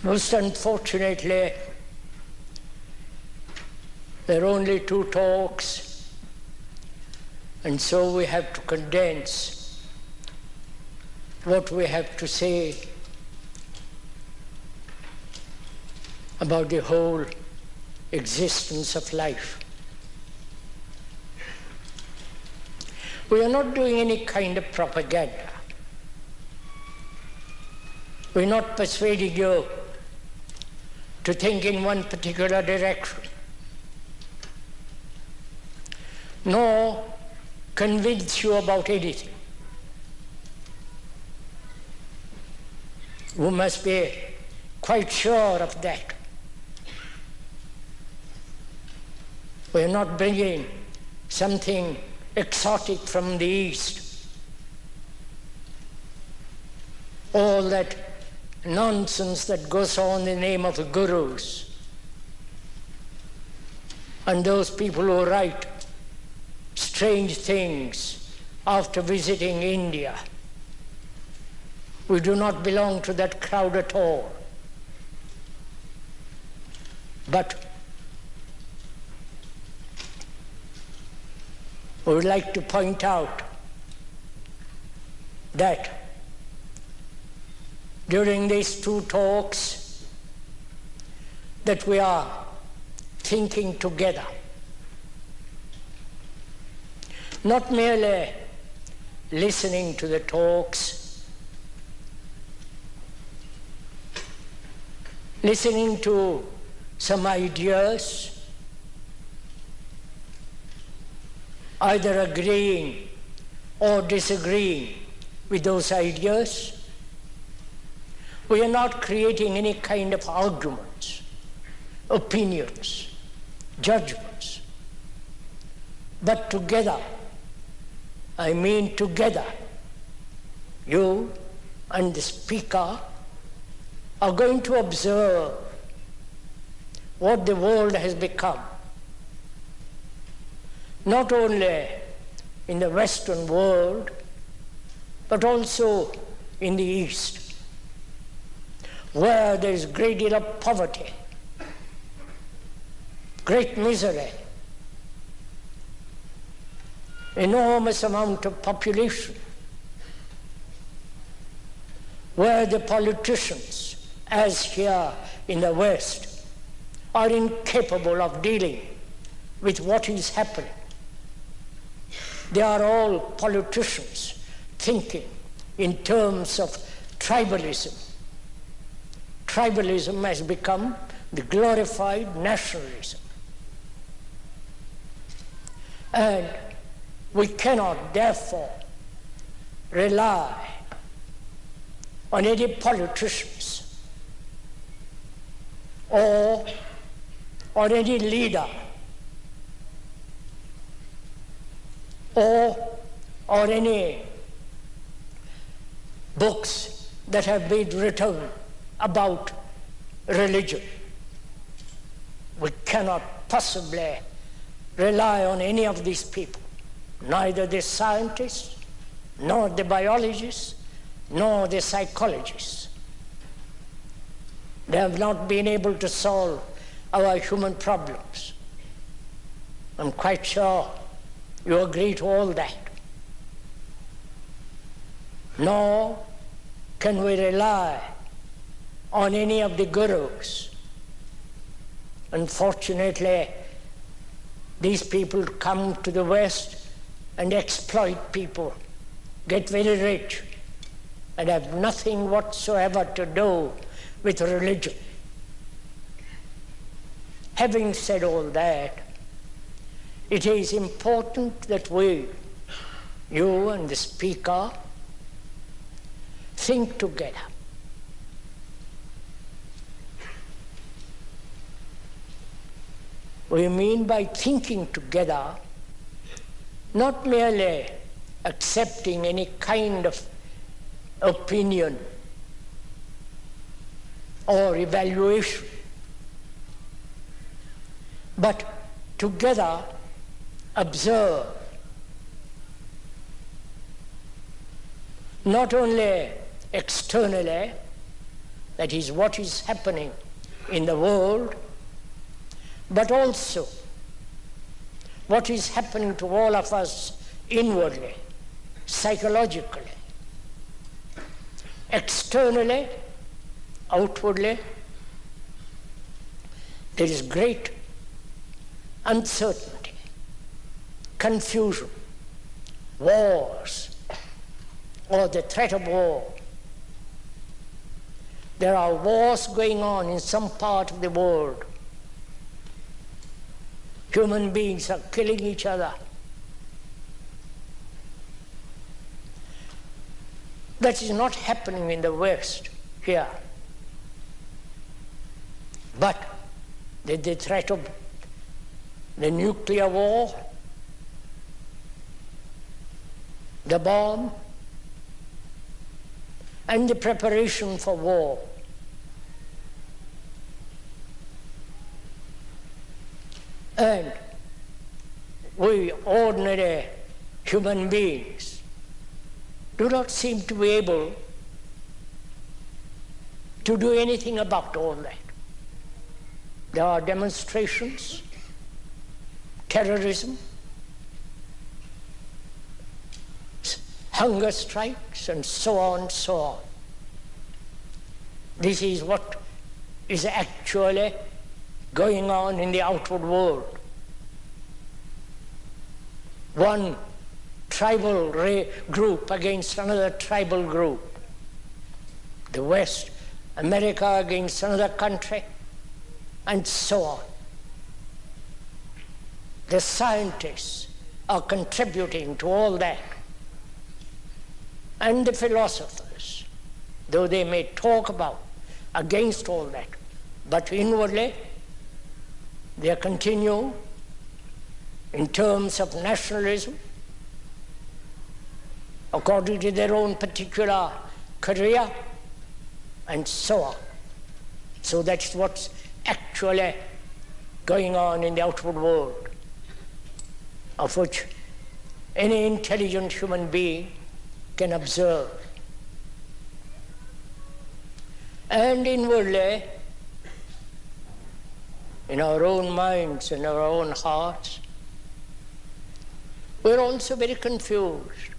Most unfortunately, there are only 2 talks, and so we have to condense what we have to say about the whole existence of life. We are not doing any kind of propaganda. We're not persuading you to think in one particular direction, nor convince you about anything. We must be quite sure of that. We're not bringing something exotic from the East. All that nonsense that goes on in the name of the gurus and those people who write strange things after visiting India. We do not belong to that crowd at all. But we would like to point out that during these 2 talks that we are thinking together, not merely listening to the talks, listening to some ideas, either agreeing or disagreeing with those ideas. We are not creating any kind of arguments, opinions, judgments, but together, I mean together, you and the speaker are going to observe what the world has become, not only in the Western world, but also in the East, where there is great deal of poverty, great misery, enormous amount of population, where the politicians, as here in the West, are incapable of dealing with what is happening. They are all politicians thinking in terms of tribalism. Tribalism has become the glorified nationalism. And we cannot, therefore, rely on any politicians or on any leader or any books that have been written about religion. We cannot possibly rely on any of these people, neither the scientists, nor the biologists, nor the psychologists. They have not been able to solve our human problems. I'm quite sure you agree to all that. Nor can we rely on any of the gurus. Unfortunately, these people come to the West and exploit people, get very rich, and have nothing whatsoever to do with religion. Having said all that, it is important that we, you and the speaker, think together. We mean by thinking together not merely accepting any kind of opinion or evaluation, but together observe not only externally that is what is happening in the world, but also what is happening to all of us inwardly, psychologically, externally, outwardly. There is great uncertainty, confusion, wars, or the threat of war. There are wars going on in some part of the world. Human beings are killing each other. That is not happening in the West here. But the threat of the nuclear war, the bomb, and the preparation for war. And we ordinary human beings do not seem to be able to do anything about all that. There are demonstrations, terrorism, hunger strikes, and so on and so on. This is what is actually going on in the outward world. One tribal group against another tribal group. The West, America against another country, and so on. The scientists are contributing to all that. And the philosophers, though they may talk about against all that, but inwardly they continue in terms of nationalism, according to their own particular career, and so on. So that's what's actually going on in the outward world, of which any intelligent human being can observe. And inwardly, in our own minds and our own hearts, we're also very confused.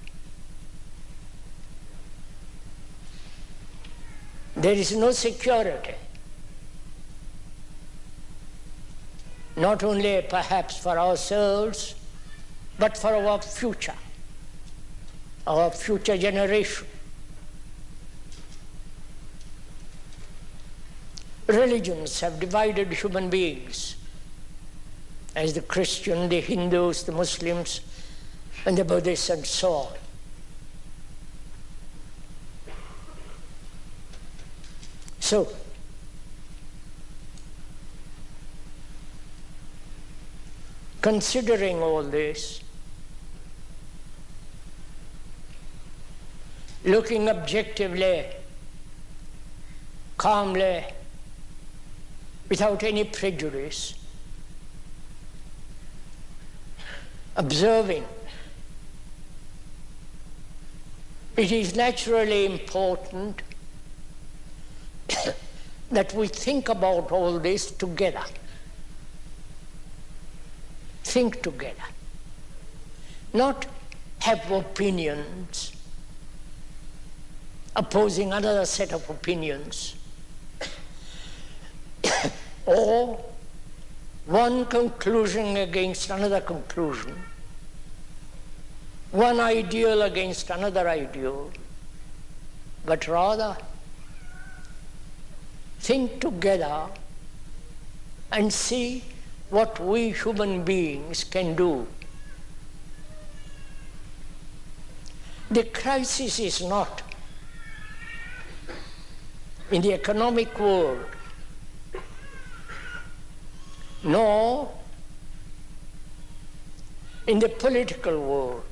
There is no security, not only perhaps for ourselves, but for our future generation. Religions have divided human beings, as the Christian, the Hindus, the Muslims, and the Buddhists, and so on. So, considering all this, looking objectively, calmly, without any prejudice, observing, it is naturally important that we think about all this together. Think together. Not have opinions opposing another set of opinions, or one conclusion against another conclusion, one ideal against another ideal, but rather think together and see what we human beings can do. The crisis is not in the economic world, nor in the political world,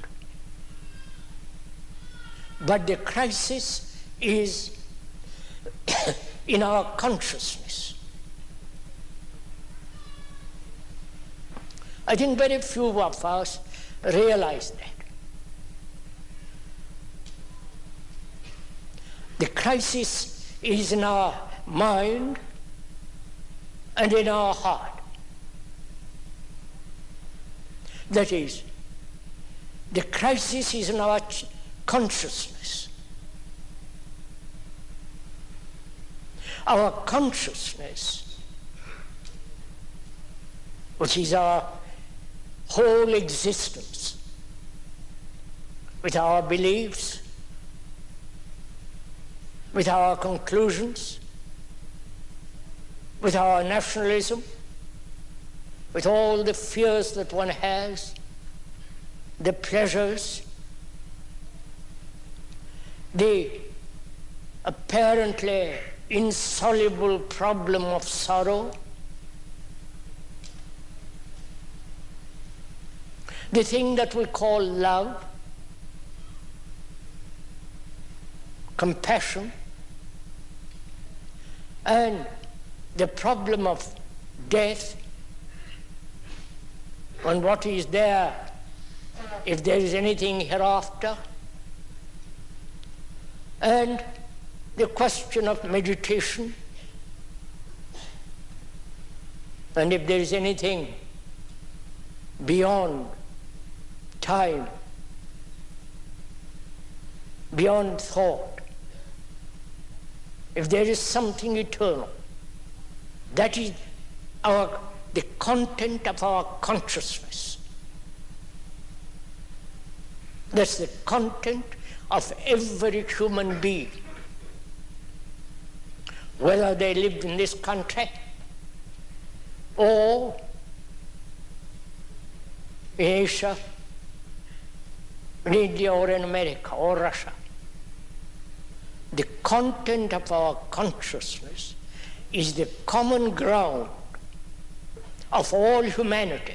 but the crisis is in our consciousness. I think very few of us realize that. The crisis is in our mind and in our heart. That is, the crisis is in our consciousness. Our consciousness, which is our whole existence, with our beliefs, with our conclusions, with our nationalism, with all the fears that one has, the pleasures, the apparently insoluble problem of sorrow, the thing that we call love, compassion, and the problem of death, and what is there, if there is anything hereafter, and the question of meditation, and if there is anything beyond time, beyond thought, if there is something eternal, that is the content of our consciousness. That's the content of every human being, whether they lived in this country or in Asia, in India or in America or Russia. The content of our consciousness is the common ground of all humanity.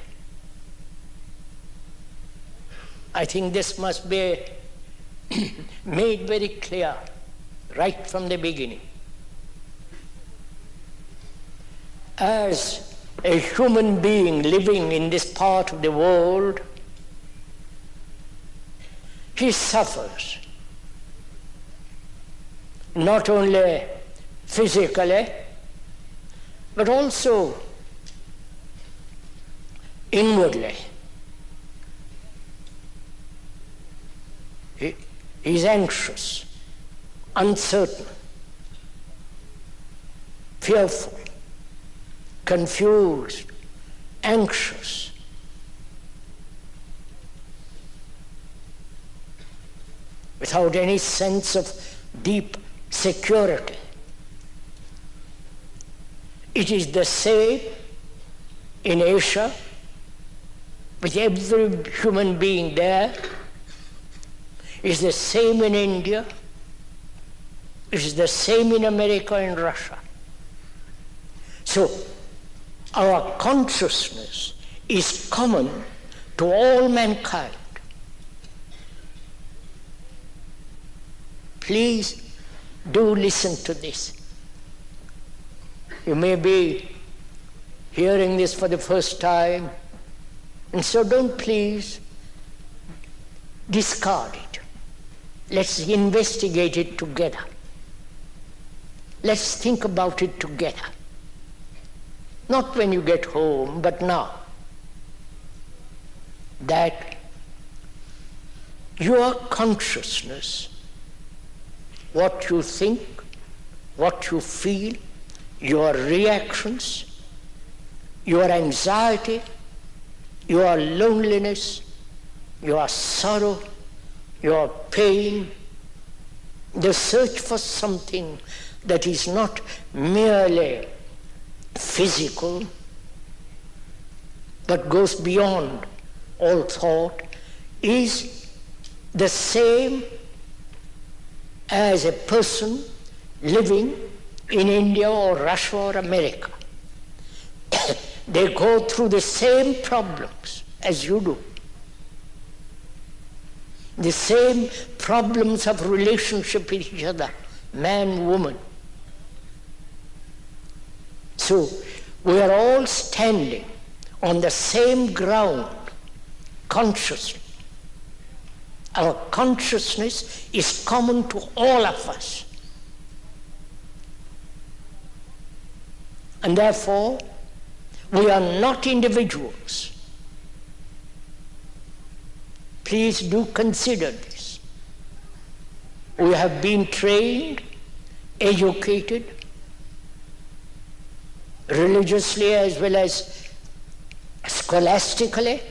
I think this must be made very clear right from the beginning. As a human being living in this part of the world, he suffers not only physically, but also inwardly. He is anxious, uncertain, fearful, confused, anxious. Without any sense of deep security. It is the same in Asia, with every human being there. It is the same in India. It is the same in America and Russia. So, our consciousness is common to all mankind. Please do listen to this. You may be hearing this for the first time, and so don't please discard it. Let's investigate it together. Let's think about it together. Not when you get home, but now. That your consciousness, what you think, what you feel, your reactions, your anxiety, your loneliness, your sorrow, your pain, the search for something that is not merely physical, but goes beyond all thought, is the same as a person living in India or Russia or America. They go through the same problems as you do. The same problems of relationship with each other, man, woman. So we are all standing on the same ground consciously. Our consciousness is common to all of us. And therefore, we are not individuals. Please do consider this. We have been trained, educated, religiously as well as scholastically,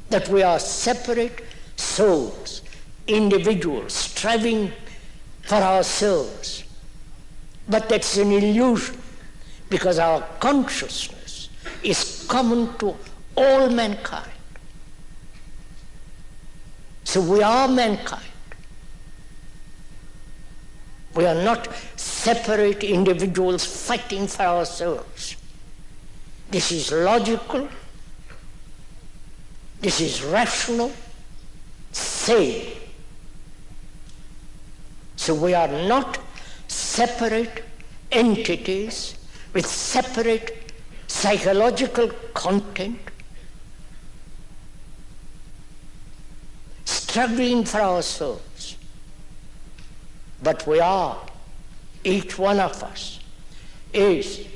that we are separate souls, individuals, striving for ourselves. But that's an illusion, because our consciousness is common to all mankind. So we are mankind. We are not separate individuals fighting for ourselves. This is logical, this is rational, sane. So we are not separate entities with separate psychological content, struggling for ourselves. But we are, each one of us is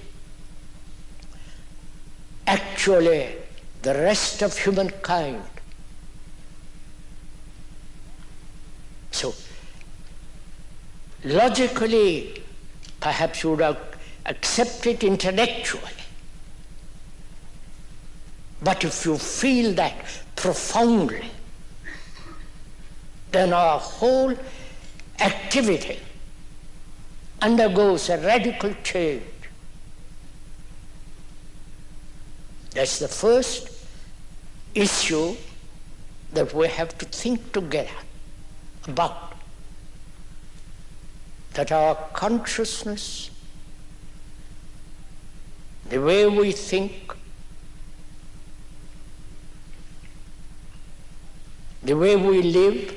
actually the rest of humankind. So, logically, perhaps you would accept it intellectually. But if you feel that profoundly, then our whole activity undergoes a radical change. That's the first issue that we have to think together about. That our consciousness, the way we think, the way we live,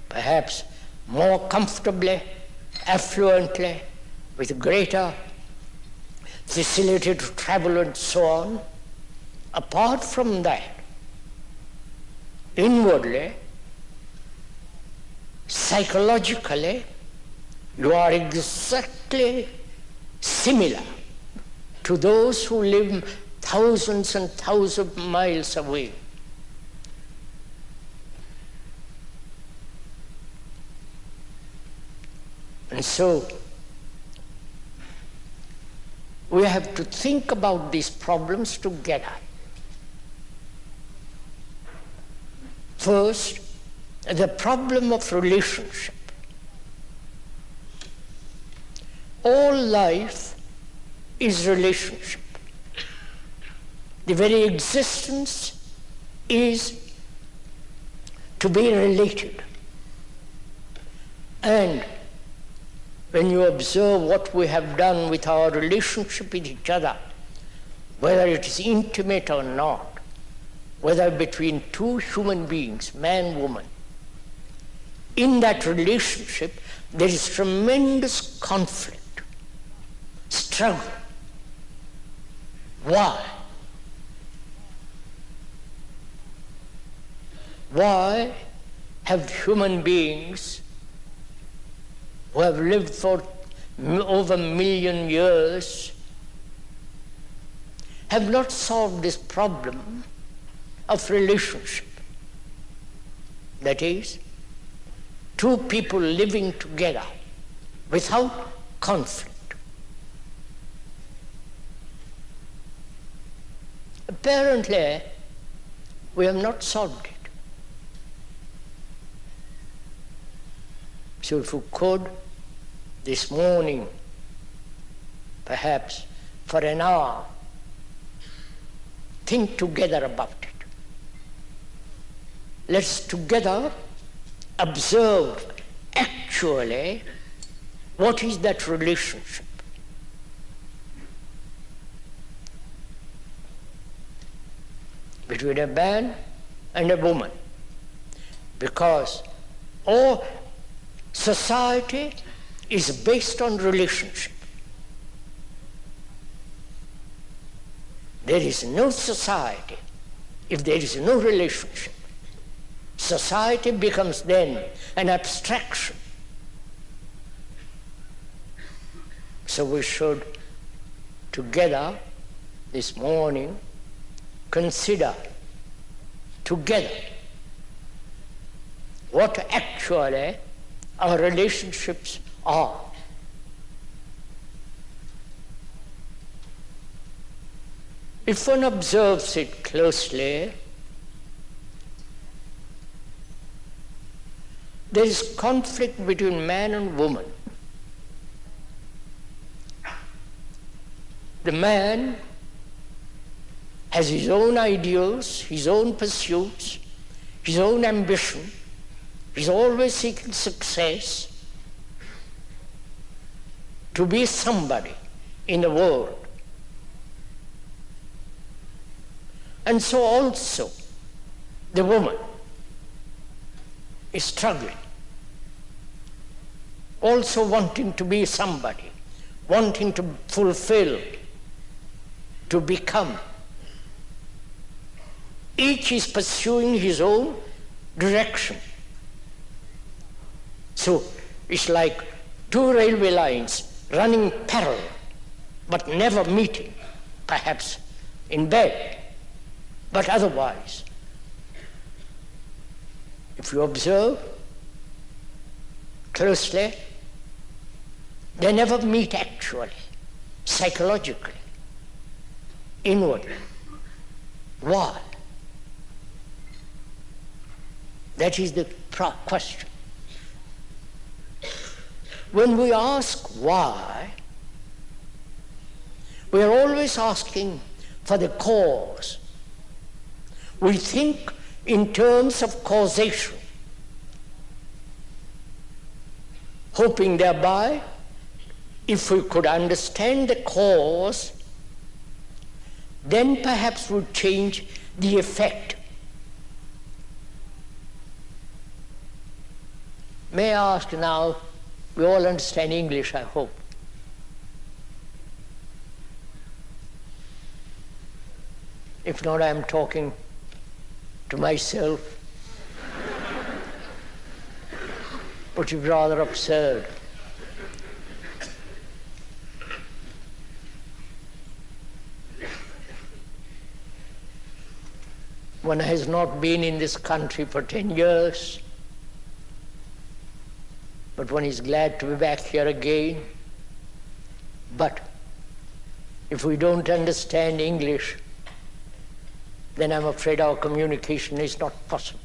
perhaps more comfortably, affluently, with greater facility to travel and so on. Apart from that, inwardly, psychologically, you are exactly similar to those who live thousands and thousands of miles away. And so, we have to think about these problems together. First, the problem of relationship. All life is relationship. The very existence is to be related. And when you observe what we have done with our relationship with each other, whether it is intimate or not, whether between two human beings, man, woman, in that relationship there is tremendous conflict, struggle. Why? Why have human beings who have lived for over a million years have not solved this problem of relationship? That is, two people living together without conflict. Apparently, we have not solved it. So if you could, this morning, perhaps for an hour, think together about it. Let's together observe actually what is that relationship. Between a man and a woman. Because all society is based on relationship. There is no society if there is no relationship. Society becomes then an abstraction. So we should together this morning consider together what actually our relationships are. If one observes it closely, there is conflict between man and woman. The man has his own ideals, his own pursuits, his own ambition. He's always seeking success, to be somebody in the world. And so also the woman is struggling, also wanting to be somebody, wanting to fulfill, to become. Each is pursuing his own direction. So it's like two railway lines running parallel, but never meeting, perhaps in bed, but otherwise. If you observe closely, they never meet actually, psychologically, inwardly. Why? That is the question. When we ask why, we are always asking for the cause. We think in terms of causation, hoping thereby, if we could understand the cause, then perhaps would change the effect. May I ask now, we all understand English, I hope. If not, I am talking to myself, which is rather absurd. One has not been in this country for 10 years, but one is glad to be back here again. But if we don't understand English, then I'm afraid our communication is not possible.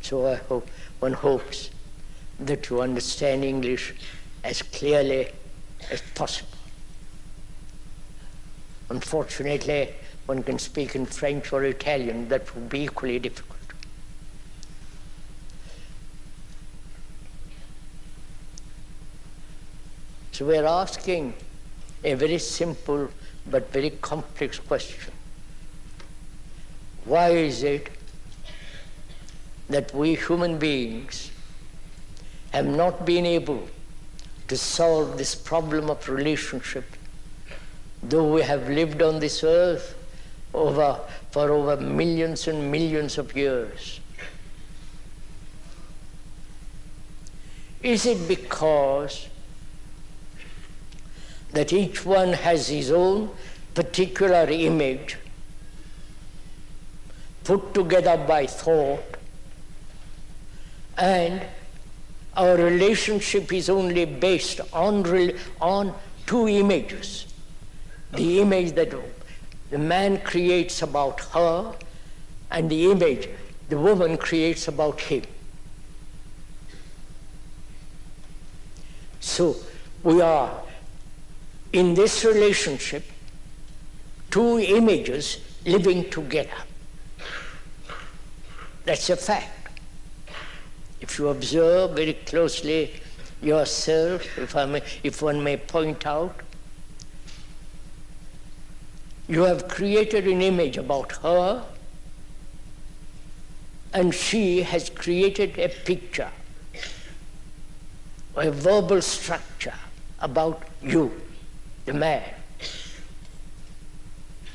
So I hope, one hopes that you understand English as clearly as possible. Unfortunately, one can speak in French or Italian, that would be equally difficult. So we're asking a very simple but very complex question. Why is it that we human beings have not been able to solve this problem of relationship, though we have lived on this earth for over millions and millions of years? Is it because that each one has his own particular image put together by thought, and our relationship is only based on two images? The image that the man creates about her, and the image the woman creates about him. So we are in this relationship, two images living together. That's a fact. If you observe very closely yourself, if one may point out, you have created an image about her, and she has created a picture, or a verbal structure about you, the man.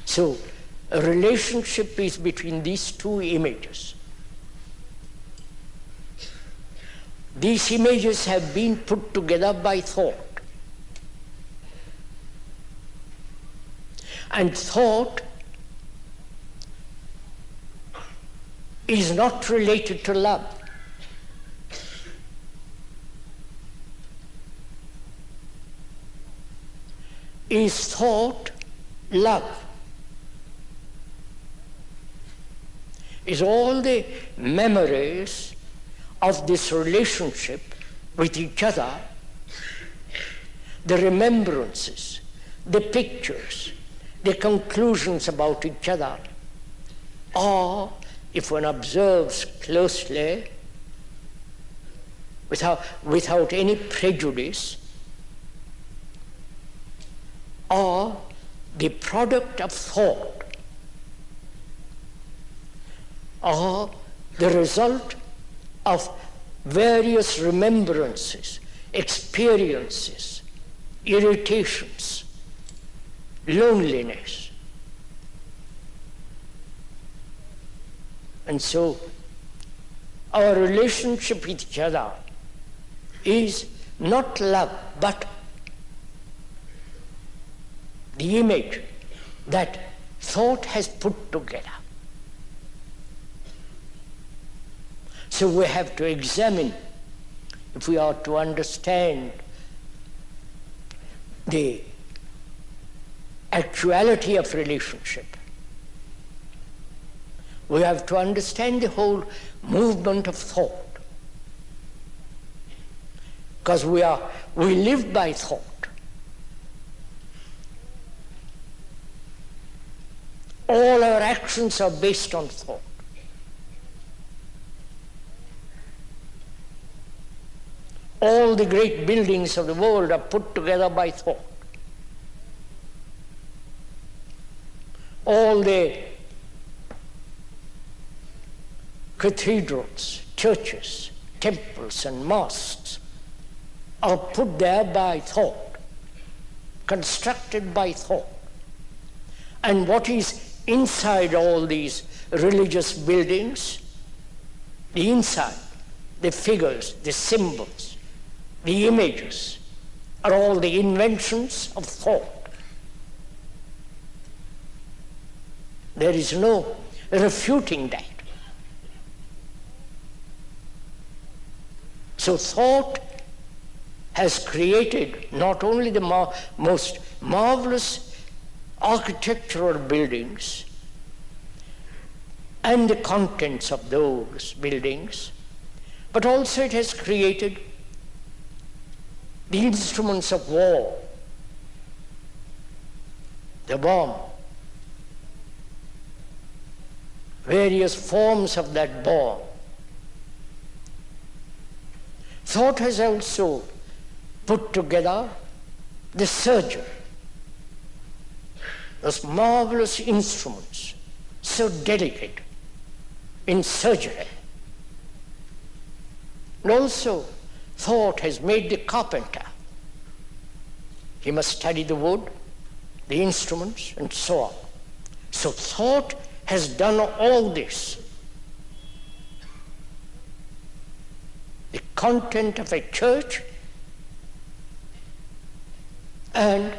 So a relationship is between these two images. These images have been put together by thought. And thought is not related to love. Is thought love? Is all the memories of this relationship with each other, the remembrances, the pictures, the conclusions about each other, or, if one observes closely, without any prejudice, are the product of thought, or the result of various remembrances, experiences, irritations, loneliness. And so our relationship with each other is not love, but the image that thought has put together. So we have to examine, if we are to understand the actuality of relationship, we have to understand the whole movement of thought. Because we live by thought. All our actions are based on thought. All the great buildings of the world are put together by thought. All the cathedrals, churches, temples and mosques are put there by thought, constructed by thought. And what is inside all these religious buildings? The inside, the figures, the symbols, the images are all the inventions of thought. There is no refuting that. So thought has created not only the most marvelous architectural buildings and the contents of those buildings, but also it has created the instruments of war, the bomb, various forms of that bomb. Thought has also put together the surgeon, those marvelous instruments, so delicate in surgery. And also, thought has made the carpenter. He must study the wood, the instruments, and so on. So thought has done all this. The content of a church and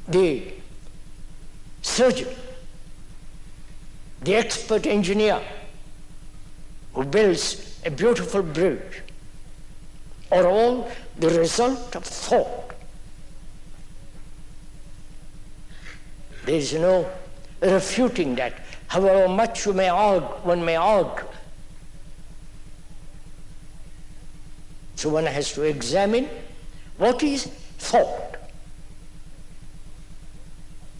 the surgeon, the expert engineer who builds a beautiful bridge, are all the result of thought. There is no refuting that, however much one may argue. So one has to examine what is thought.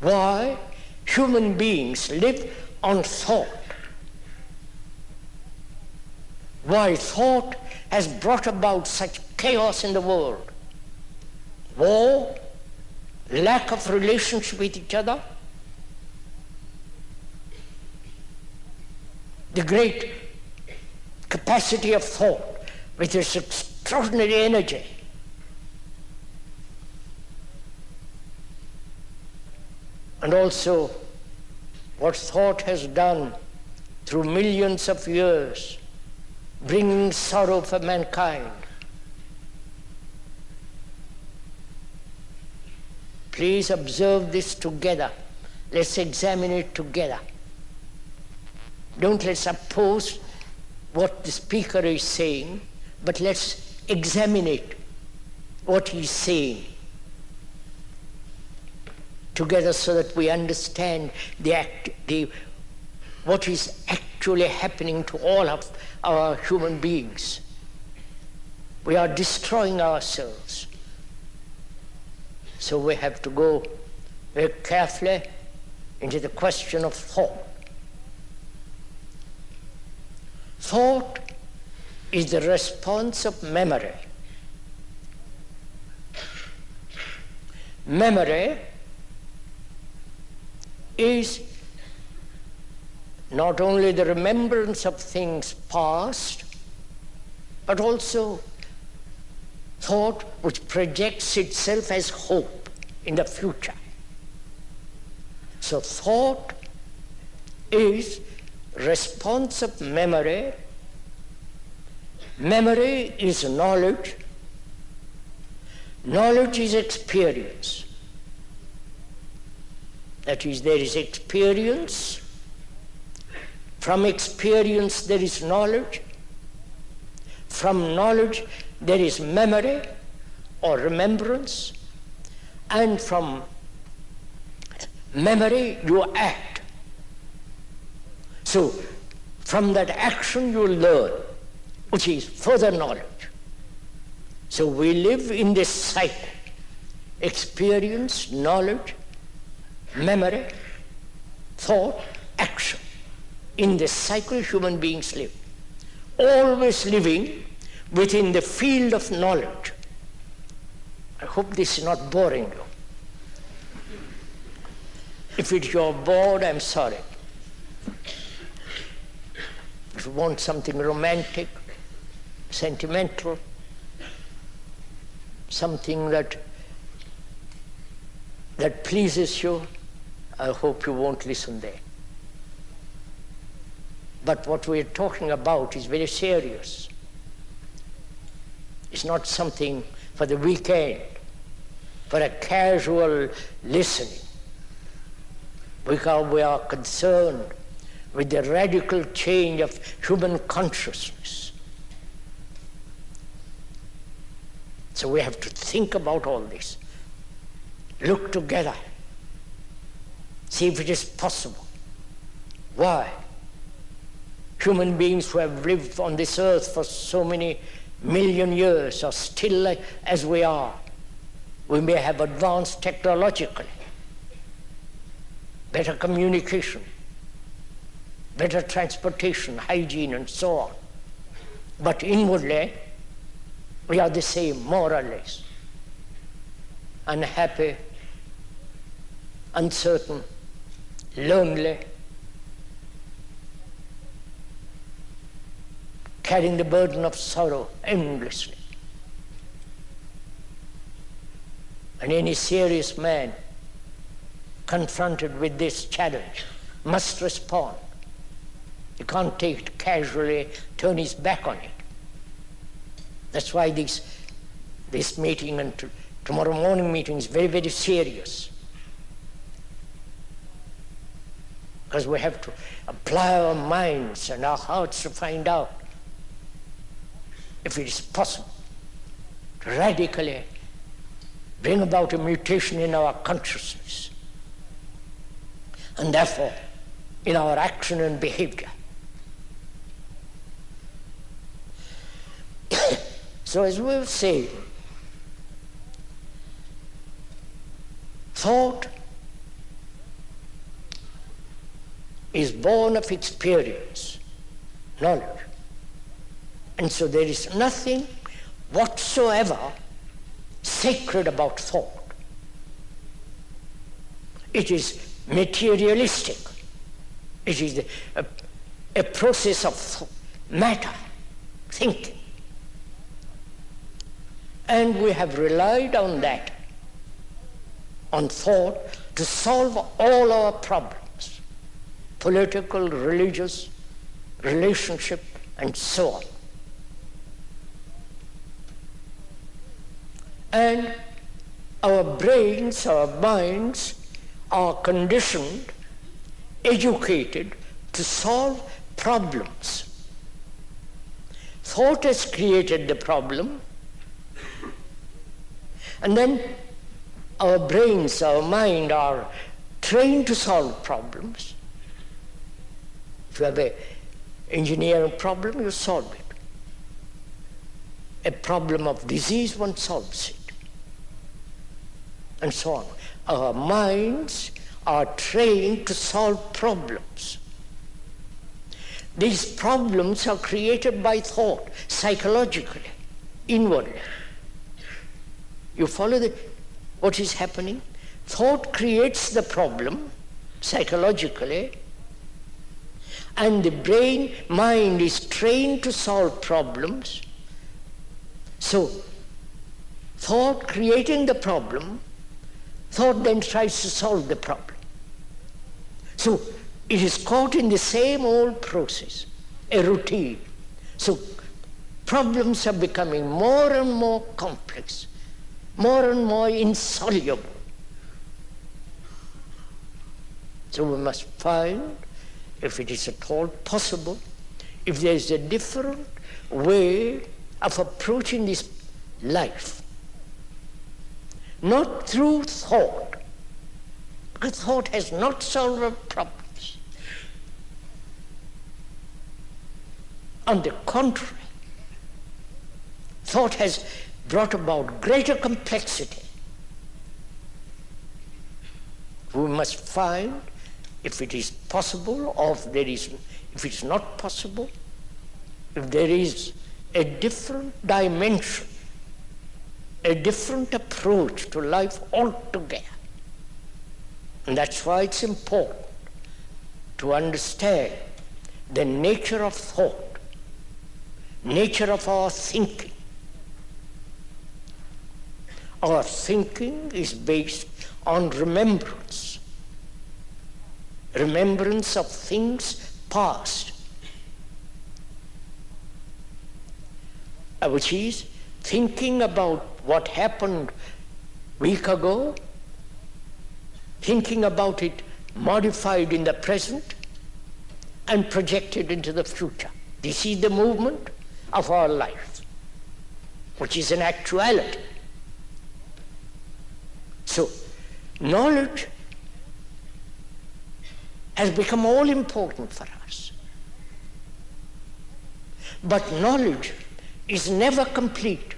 Why human beings live on thought. Why thought has brought about such chaos in the world. War, lack of relationship with each other, the great capacity of thought with its extraordinary energy. And also what thought has done through millions of years, bringing sorrow for mankind. Please observe this together. Let's examine it together. Don't let's oppose what the speaker is saying, but let's examine it, what he's saying, together so that we understand what is actually happening to all of our human beings. We are destroying ourselves. So we have to go very carefully into the question of thought. Thought is the response of memory. Memory is not only the remembrance of things past, but also thought which projects itself as hope in the future. So thought is response of memory. Memory is knowledge. Knowledge is experience. That is, there is experience. From experience there is knowledge. From knowledge there is memory or remembrance. And from memory you act. So from that action you learn, which is further knowledge. So we live in this cycle: experience, knowledge, memory, thought, action. In this cycle human beings live, always living within the field of knowledge. I hope this is not boring you. If you're bored, I'm sorry. If you want something romantic, sentimental, something that pleases you, I hope you won't listen there. But what we're talking about is very serious. It's not something for the weekend, for a casual listening, because we are concerned with the radical change of human consciousness. So we have to think about all this, look together, see if it is possible. Why? Human beings who have lived on this earth for so many million years are still as we are. We may have advanced technologically, better communication, better transportation, hygiene, and so on. But inwardly, we are the same, more or less. Unhappy, uncertain, lonely, carrying the burden of sorrow endlessly. And any serious man confronted with this challenge must respond. He can't take it casually, turn his back on it. That's why this meeting and tomorrow morning meeting is very, very serious. Because we have to apply our minds and our hearts to find out if it is possible to radically bring about a mutation in our consciousness, and therefore in our action and behavior. So as we have said, thought is born of experience, knowledge. And so there is nothing whatsoever sacred about thought. It is materialistic. It is a process of matter, thinking. And we have relied on that, on thought, to solve all our problems, political, religious, relationship, and so on. And our brains, our minds are conditioned, educated to solve problems. Thought has created the problem, and then our brains, our mind are trained to solve problems. If you have an engineering problem, you solve it. A problem of disease, one solves it. And so on. Our minds are trained to solve problems. These problems are created by thought, psychologically, inwardly. You follow what is happening? Thought creates the problem, psychologically, and the mind is trained to solve problems. So, thought creating the problem, thought then tries to solve the problem. So, it is caught in the same old process, a routine. So, problems are becoming more and more complex, more and more insoluble. So we must find, if it is at all possible, if there is a different way of approaching this life. Not through thought, because thought has not solved our problems. On the contrary, thought has brought about greater complexity. We must find, if it is possible, or if it is not possible, if there is a different dimension, a different approach to life altogether. And that's why it's important to understand the nature of thought, nature of our thinking. Our thinking is based on remembrance. Remembrance of things past, which is thinking about what happened a week ago, thinking about it modified in the present and projected into the future. This is the movement of our life, which is an actuality. So, knowledge has become all important for us. But knowledge is never complete.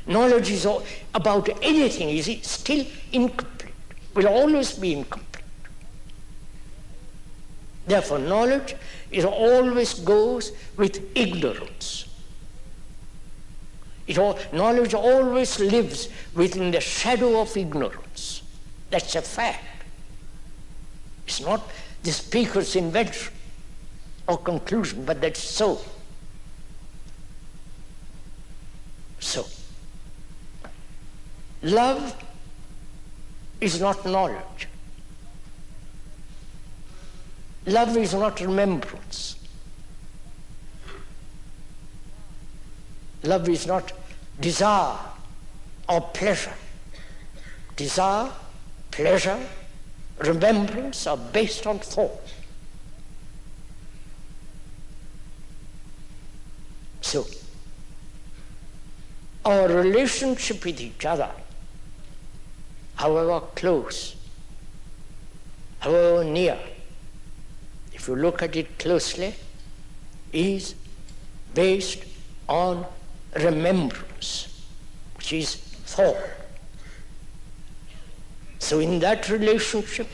Knowledge is about anything is still incomplete, will always be incomplete. Therefore, knowledge always goes with ignorance. Knowledge always lives within the shadow of ignorance. That's a fact. It's not the speaker's invention or conclusion, but that's so. So, love is not knowledge. Love is not remembrance. Love is not desire or pleasure. Desire, pleasure, remembrance are based on thought. So, our relationship with each other, however close, however near, if you look at it closely, is based on remembrance, which is thought. So in that relationship,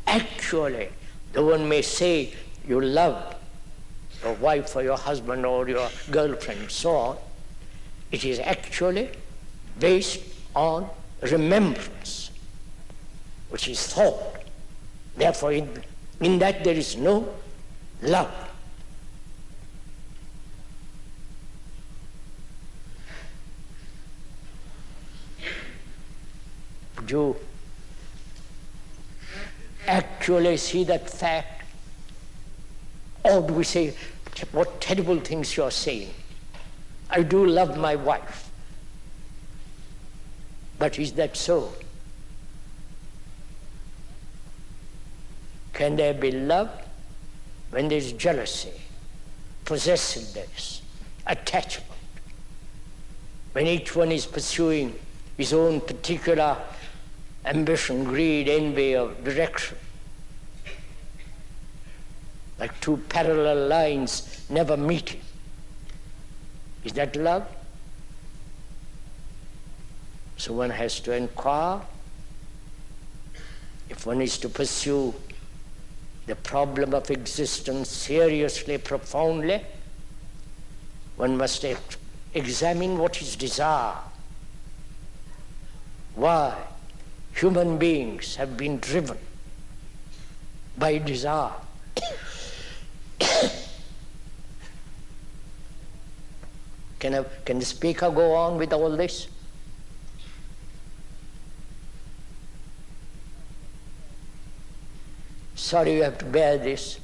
actually, though one may say you love your wife or your husband or your girlfriend and so on, it is actually based on remembrance, which is thought. Therefore, in that there is no love. Would you actually see that fact? Or do we say, what terrible things you're saying? I do love my wife. But is that so? Can there be love when there's jealousy, possessiveness, attachment? When each one is pursuing his own particular ambition, greed, envy, or direction. Like two parallel lines never meeting. Is that love? So one has to inquire. If one is to pursue the problem of existence seriously, profoundly, one must examine what is desire. Why human beings have been driven by desire. Can the speaker go on with all this? Sorry you have to bear this,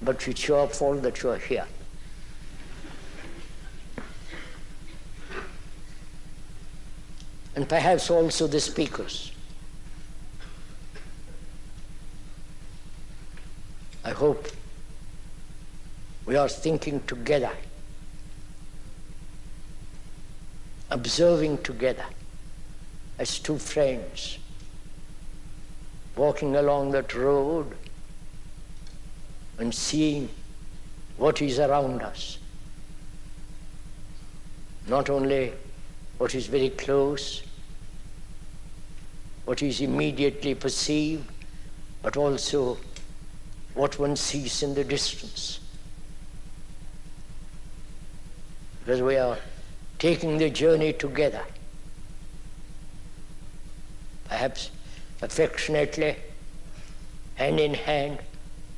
but it's your fault that you are here. And perhaps also the speakers. I hope we are thinking together, observing together as two friends, walking along that road and seeing what is around us. Not only what is very close, what is immediately perceived, but also what one sees in the distance. Because we are taking the journey together, perhaps affectionately, hand in hand,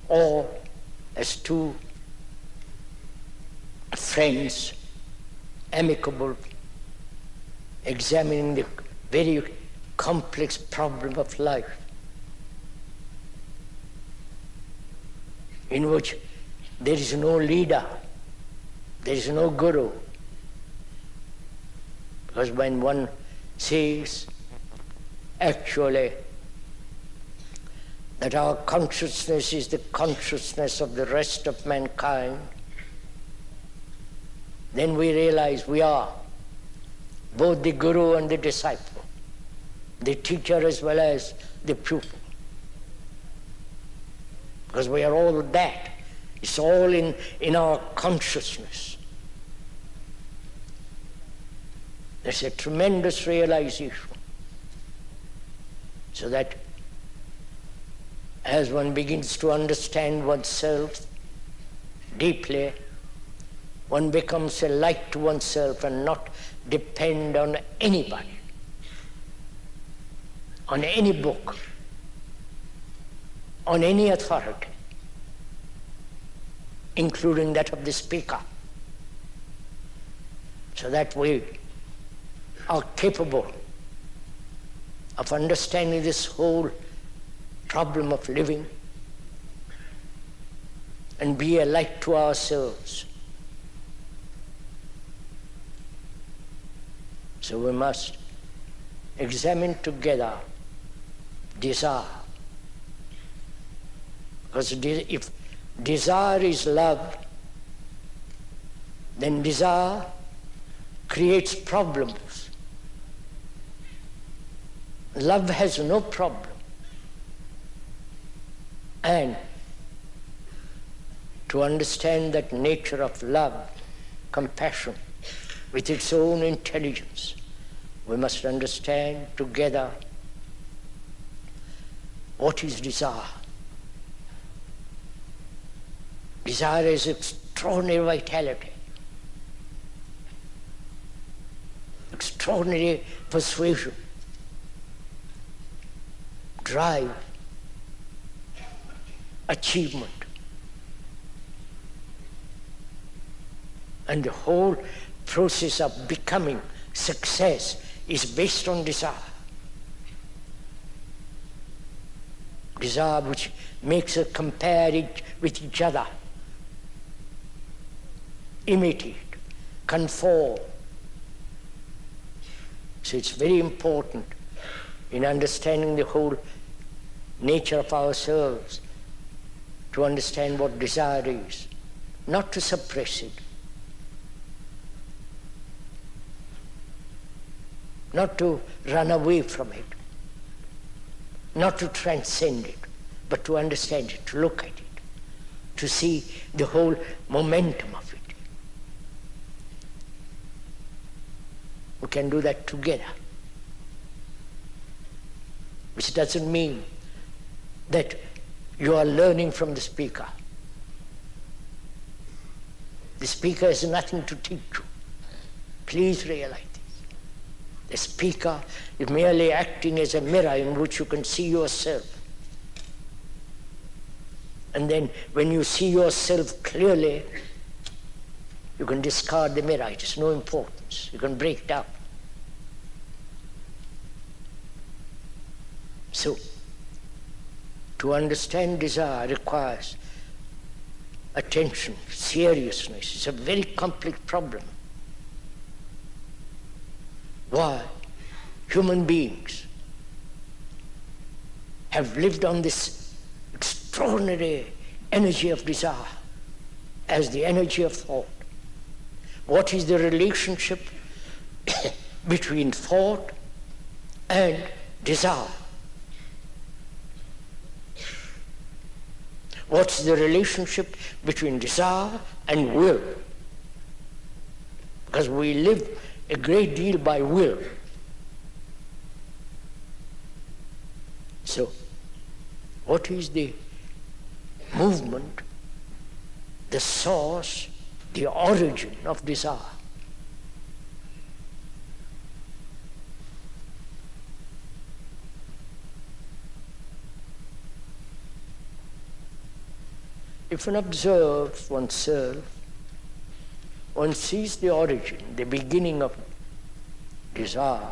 or as two friends, amicable, examining the very complex problem of life, in which there is no leader, there is no guru. Because when one says actually that our consciousness is the consciousness of the rest of mankind, then we realize we are both the guru and the disciple, the teacher as well as the pupil. Because we are all that. It's all in our consciousness. There's a tremendous realization. So that as one begins to understand oneself deeply, one becomes a light to oneself and not depend on anybody, on any book, on any authority, including that of the speaker, so that we are capable of understanding this whole problem of living and be a light to ourselves. So we must examine together desire. Because if desire is love, then desire creates problems. Love has no problem. And to understand that nature of love, compassion, with its own intelligence, we must understand together what is desire. Desire is extraordinary vitality, extraordinary persuasion, drive, achievement. And the whole process of becoming success is based on desire. Desire which makes us compare it with each other, imitate, conform. So it's very important in understanding the whole nature of ourselves to understand what desire is, not to suppress it, not to run away from it, not to transcend it, but to understand it, to look at it, to see the whole momentum of it. We can do that together, which doesn't mean that you are learning from the speaker. The speaker has nothing to teach you. Please realize this. The speaker is merely acting as a mirror in which you can see yourself. And then when you see yourself clearly, you can discard the mirror. It has no importance. You can break it up. So, to understand desire requires attention, seriousness. It's a very complex problem. Why? Human beings have lived on this extraordinary energy of desire as the energy of thought. What is the relationship between thought and desire? What's the relationship between desire and will? Because we live a great deal by will. So, what is the movement, the source, the origin of desire? If one observes oneself, one sees the origin, the beginning of desire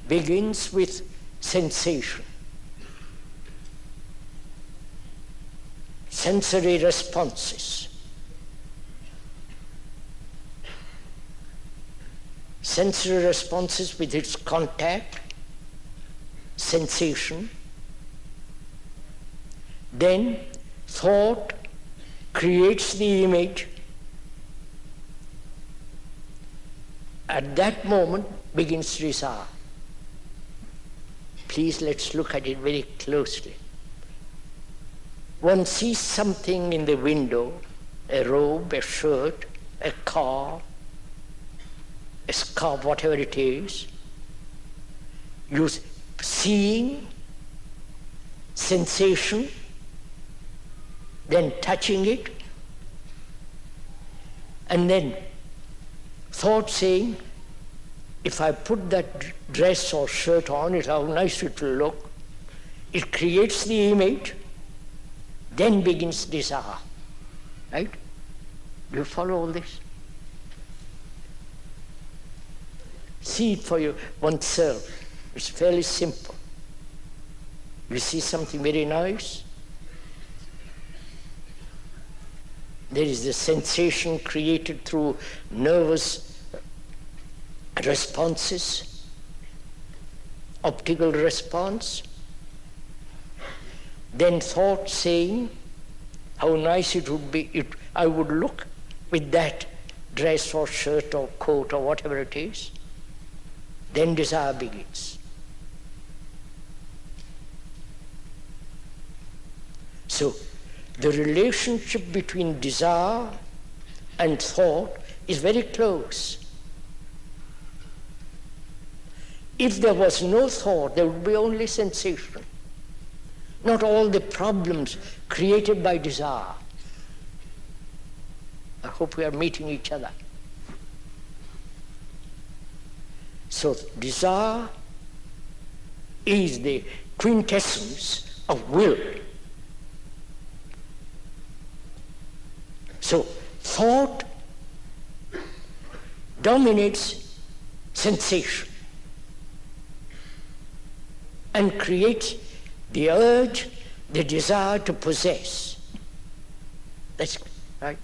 begins with sensation, sensory responses. Sensory responses with its contact, sensation, then thought creates the image. At that moment begins desire. Please, let's look at it very closely. One sees something in the window, a robe, a shirt, a car, a scarf, whatever it is. You seeing, sensation, then touching it, and then thought saying, if I put that dress or shirt on, how nice it will look. It creates the image, then begins desire. Right? Do you follow all this? See it for oneself. It's fairly simple. You see something very nice, there is the sensation created through nervous responses, optical response, then thought saying how nice it would be, I would look with that dress or shirt or coat or whatever it is. Then desire begins. So, the relationship between desire and thought is very close. If there was no thought, there would be only sensation. Not all the problems created by desire. I hope we are meeting each other. So desire is the quintessence of will. So thought dominates sensation and creates the urge the desire to possess. That's right.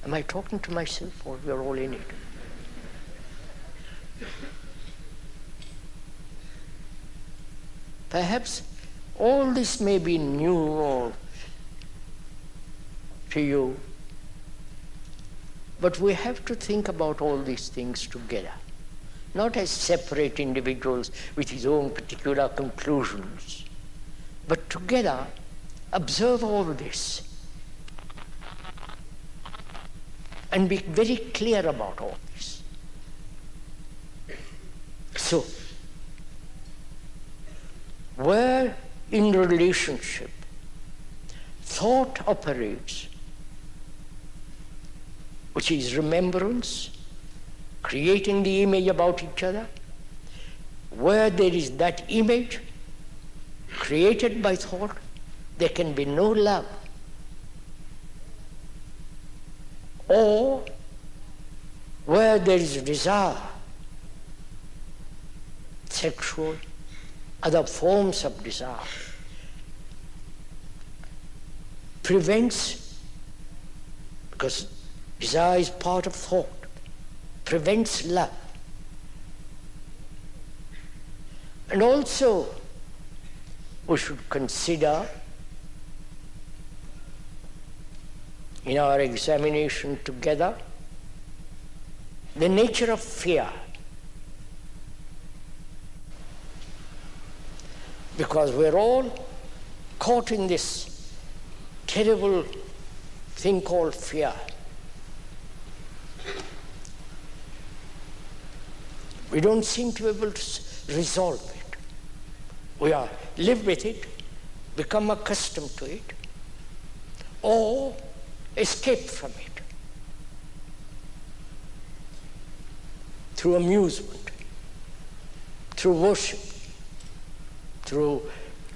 Am I talking to myself or we're all in it? Perhaps all this may be new to you, but we have to think about all these things together, not as separate individuals with his own particular conclusions, but together observe all this and be very clear about all this. So, where in relationship thought operates, which is remembrance, creating the image about each other, where there is that image created by thought, there can be no love. Or where there is desire, sexual, other forms of desire, prevents, because desire is part of thought, prevents love. And also, we should consider in our examination together the nature of fear. Because we're all caught in this terrible thing called fear. We don't seem to be able to resolve it. We live with it, become accustomed to it, or escape from it through amusement, through worship, through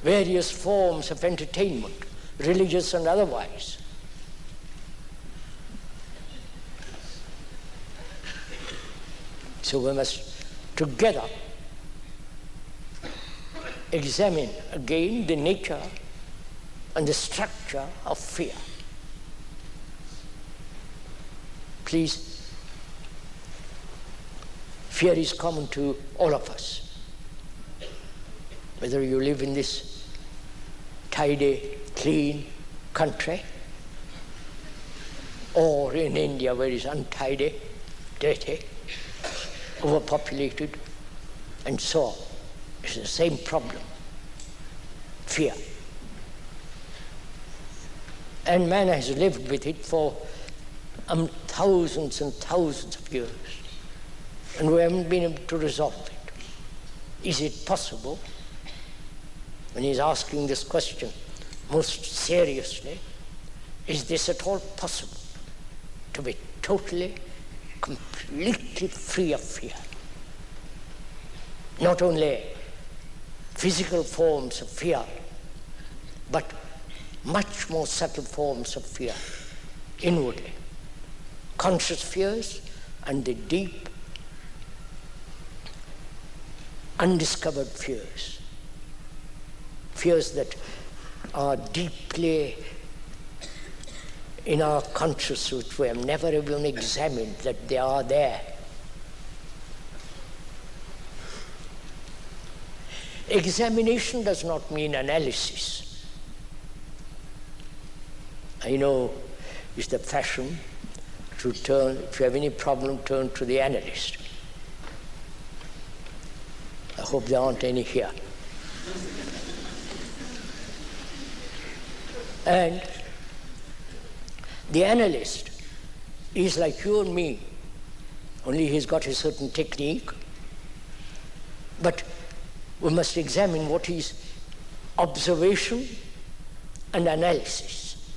various forms of entertainment, religious and otherwise. So we must together examine again the nature and the structure of fear. Please, fear is common to all of us. Whether you live in this tidy, clean country, or in India where it's untidy, dirty, overpopulated, and so on. It's the same problem, fear. And man has lived with it for thousands and thousands of years, and we haven't been able to resolve it. Is it possible? When he's asking this question most seriously, is this at all possible, to be totally, completely free of fear? Not only physical forms of fear, but much more subtle forms of fear inwardly. Conscious fears and the deep, undiscovered fears. Fears that are deeply in our consciousness, we have never even examined that they are there. Examination does not mean analysis. I know it's the fashion to turn, if you have any problem, turn to the analyst. I hope there aren't any here. And the analyst is like you and me, only he's got a certain technique. But we must examine what is observation and analysis.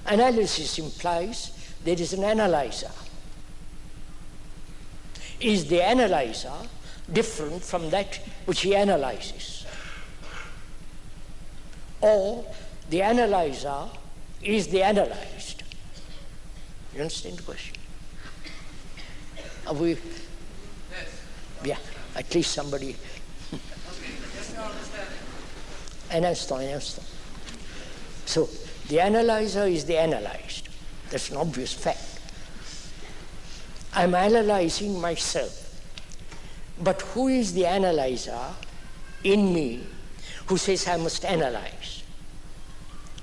Analysis implies there is an analyzer. Is the analyzer different from that which he analyzes? Or the analyzer is the analyzed? You understand the question? Are we? Yes. Yeah, at least somebody. Un instant, un instant. So, the analyzer is the analyzed. That's an obvious fact. I'm analyzing myself. But who is the analyzer in me who says I must analyze?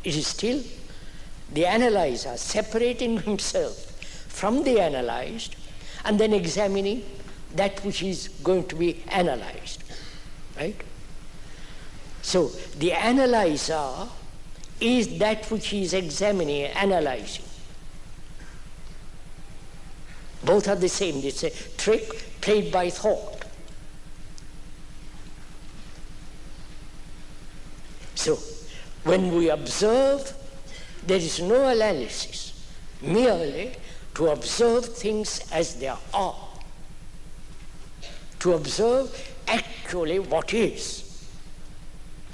It is still the analyzer separating himself from the analyzed and then examining that which is going to be analyzed. Right? So the analyzer is that which he is examining, analyzing. Both are the same. It's a trick played by thought. So when we observe, there is no analysis, merely to observe things as they are, to observe actually what is,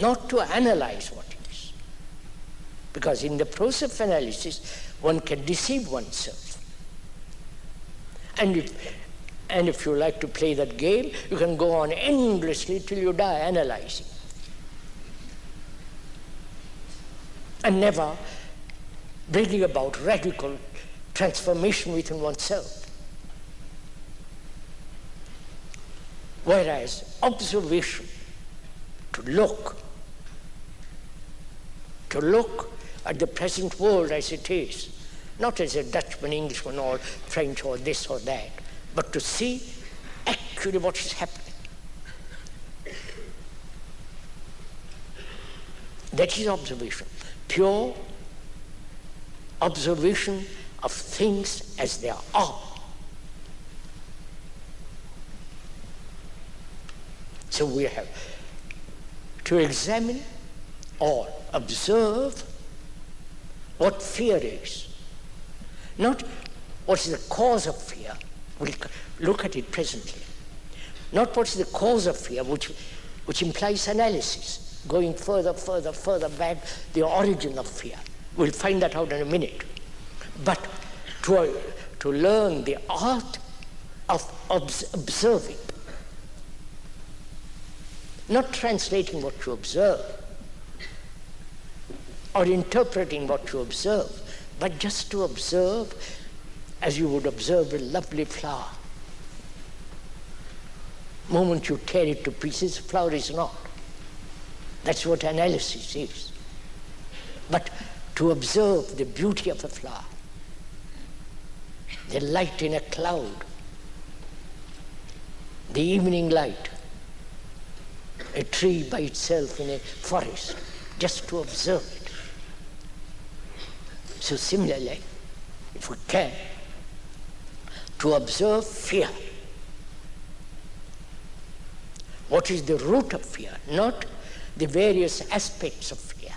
not to analyze what is. Because in the process of analysis, one can deceive oneself. And if you like to play that game, you can go on endlessly till you die analyzing. And never bringing about radical transformation within oneself. Whereas observation, to look at the present world as it is, not as a Dutchman, Englishman, or French, or this or that, but to see actually what is happening. That is observation. Pure observation of things as they are. So we have to examine or observe what fear is. Not what is the cause of fear. We'll look at it presently. Not what is the cause of fear, which implies analysis, going further back, the origin of fear. We'll find that out in a minute. But to learn the art of observing, not translating what you observe or interpreting what you observe, but just to observe as you would observe a lovely flower. The moment you tear it to pieces, the flower is not. That's what analysis is. But to observe the beauty of a flower, the light in a cloud, the evening light, a tree by itself in a forest, just to observe it. So similarly, if we can, to observe fear. What is the root of fear? Not the various aspects of fear.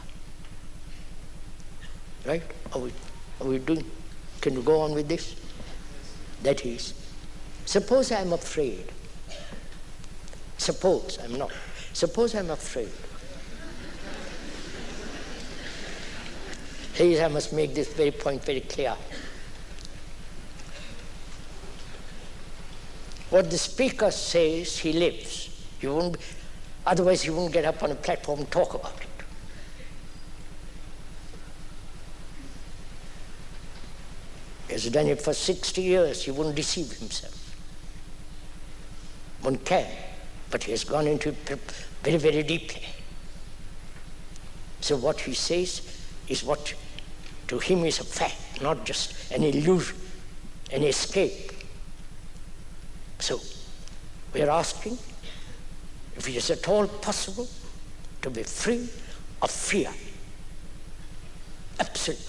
Right? Are we doing? Can you go on with this? That is, suppose I'm afraid. Suppose I'm not. Suppose I'm afraid. Please, I must make this very point very clear. What the speaker says, he lives. Otherwise he won't get up on a platform and talk about it. He has done it for 60 years. He wouldn't deceive himself. One can, but he has gone into it very, very deeply. So what he says is what to him is a fact, not just an illusion, an escape. So we are asking if it is at all possible to be free of fear. Absolutely.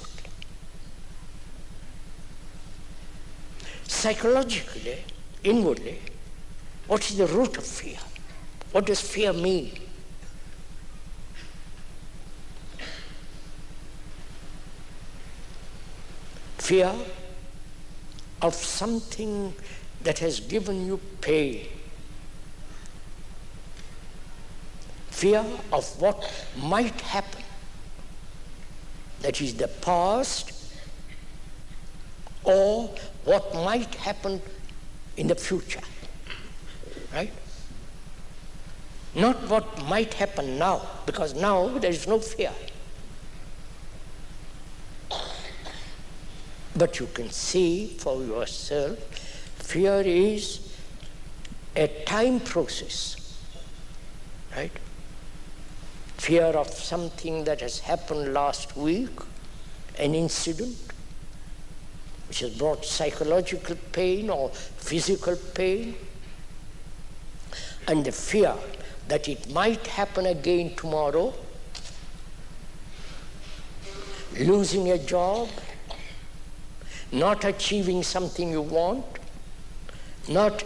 Psychologically, inwardly, what is the root of fear? What does fear mean? Fear of something that has given you pain. Fear of what might happen. That is the past or what might happen in the future. Right? Not what might happen now, because now there is no fear. But you can see for yourself, fear is a time process, right? Fear of something that has happened last week, an incident which has brought psychological pain or physical pain, and the fear that it might happen again tomorrow, losing a job, not achieving something you want, not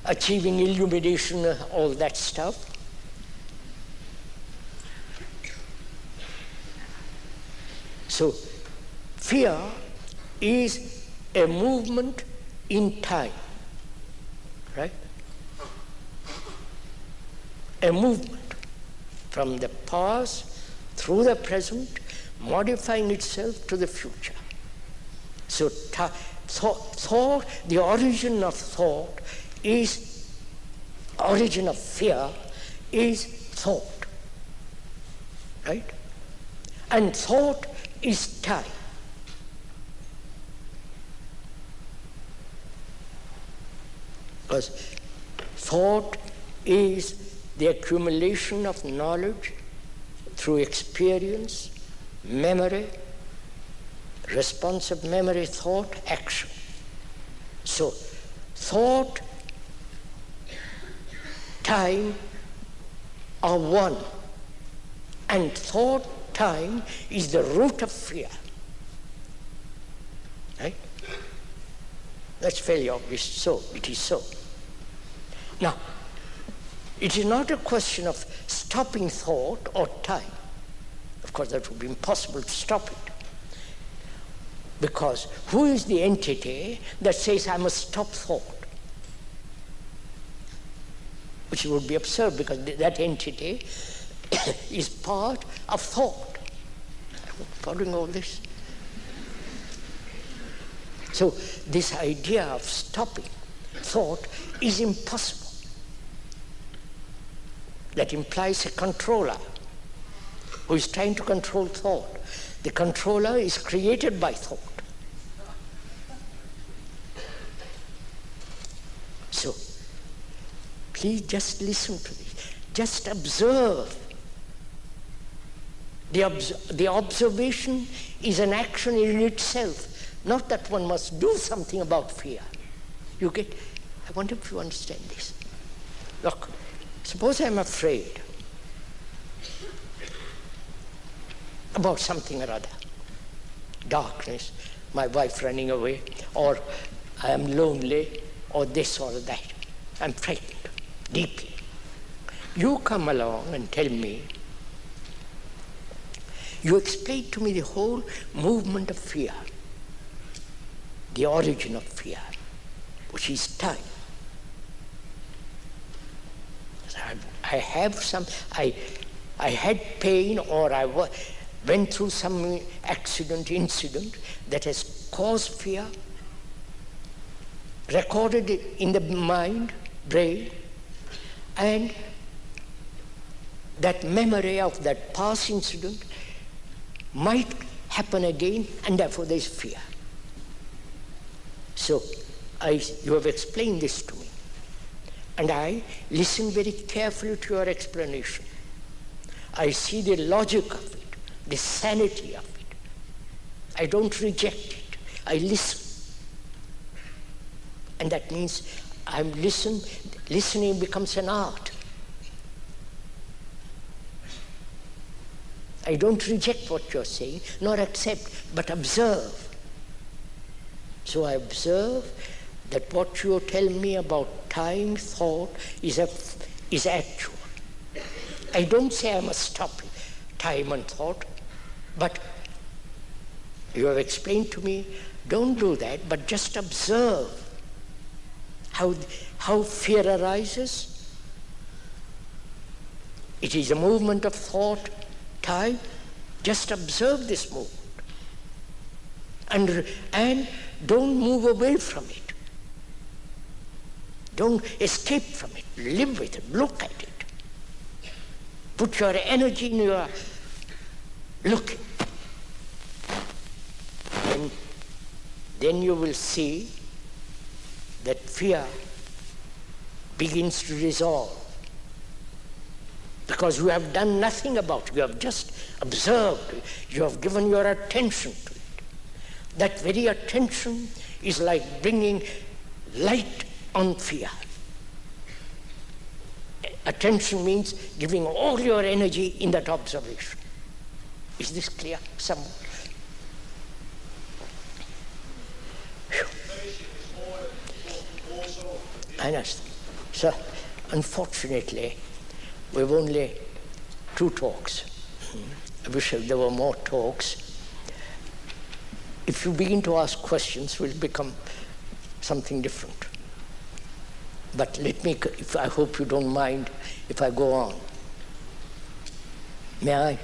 achieving illumination, all that stuff. So, fear is a movement in time, right? A movement from the past through the present, modifying itself to the future. So thought, the origin of thought is, origin of fear is thought, right? And thought is time. Because thought is the accumulation of knowledge through experience, memory, responsive memory, thought, action. So, thought, time are one. And thought, time is the root of fear. Right? That's fairly obvious. So, it is so. Now, it is not a question of stopping thought or time. Of course, that would be impossible to stop it. Because who is the entity that says, I must stop thought? Which would be absurd, because that entity is part of thought. Following all this? So this idea of stopping thought is impossible. That implies a controller who is trying to control thought. The controller is created by thought. So, please just listen to this. Just observe. The observation is an action in itself, not that one must do something about fear. You get? I wonder if you understand this. Look, suppose I'm afraid about something or other. Darkness, my wife running away, or I am lonely, or this or that. I'm frightened, deeply. You come along and tell me, you explain to me the whole movement of fear, the origin of fear, which is time. I have some, I had pain, or I went through some accident, incident that has caused fear, recorded it in the mind, brain, and that memory of that past incident might happen again, and therefore there is fear. So you have explained this to me, and I listen very carefully to your explanation. I see the logic of it, the sanity of it. I don't reject it. I listen. And that means listening becomes an art. I don't reject what you're saying, nor accept, but observe. So I observe that what you tell me about time, thought, is actual. I don't say I must stop time and thought, but you have explained to me, don't do that, but just observe how fear arises. It is a movement of thought, time. Just observe this movement. And don't move away from it. Don't escape from it. Live with it. Look at it. Put your energy in your looking. And then you will see that fear begins to dissolve. Because you have done nothing about it. You have just observed. You have given your attention to it. That very attention is like bringing light on fear. Attention means giving all your energy in that observation. Is this clear? Somewhat? I understand. So, unfortunately, we've only 2 talks. I wish there were more talks. If you begin to ask questions, it will become something different. But I hope you don't mind if I go on. May I?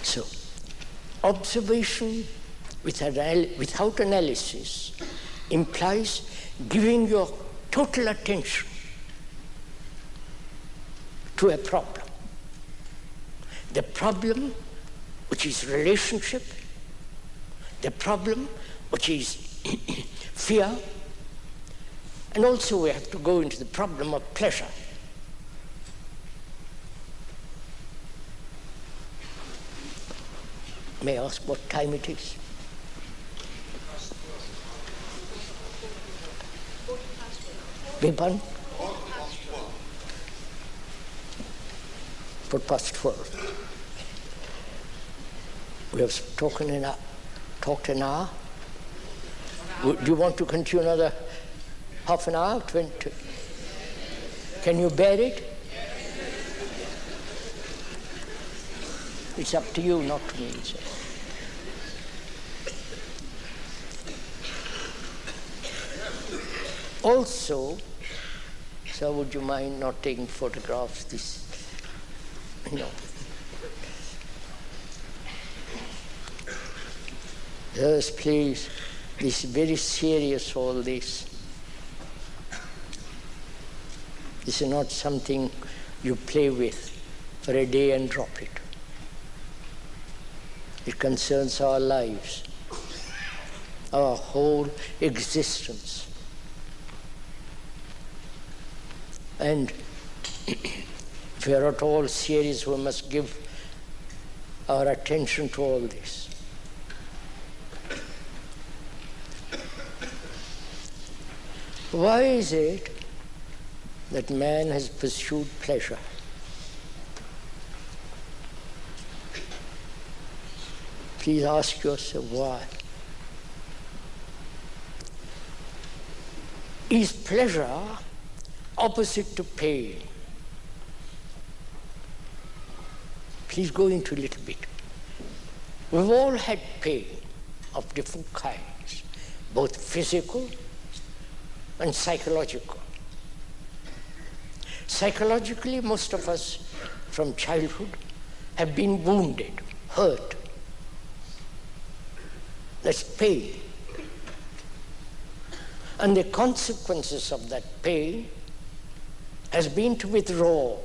So, observation without analysis implies giving your total attention to a problem. The problem which is relationship, the problem which is fear, and also we have to go into the problem of pleasure. May I ask what time it is? Beg pardon? 12:15. We have talked an hour. Do you want to continue another half an hour? 20? Can you bear it? It's up to you, not to me. So. Also, sir, would you mind not taking photographs? Yes, please. This is very serious, all this. This is not something you play with for a day and drop it. It concerns our lives, our whole existence. And if we are at all serious, we must give our attention to all this. Why is it that man has pursued pleasure? Please ask yourself why. Is pleasure opposite to pain? Please go into a little bit. We've all had pain of different kinds, both physical and psychological. Psychologically, most of us from childhood have been wounded, hurt. That's pain. And the consequences of that pain has been to withdraw,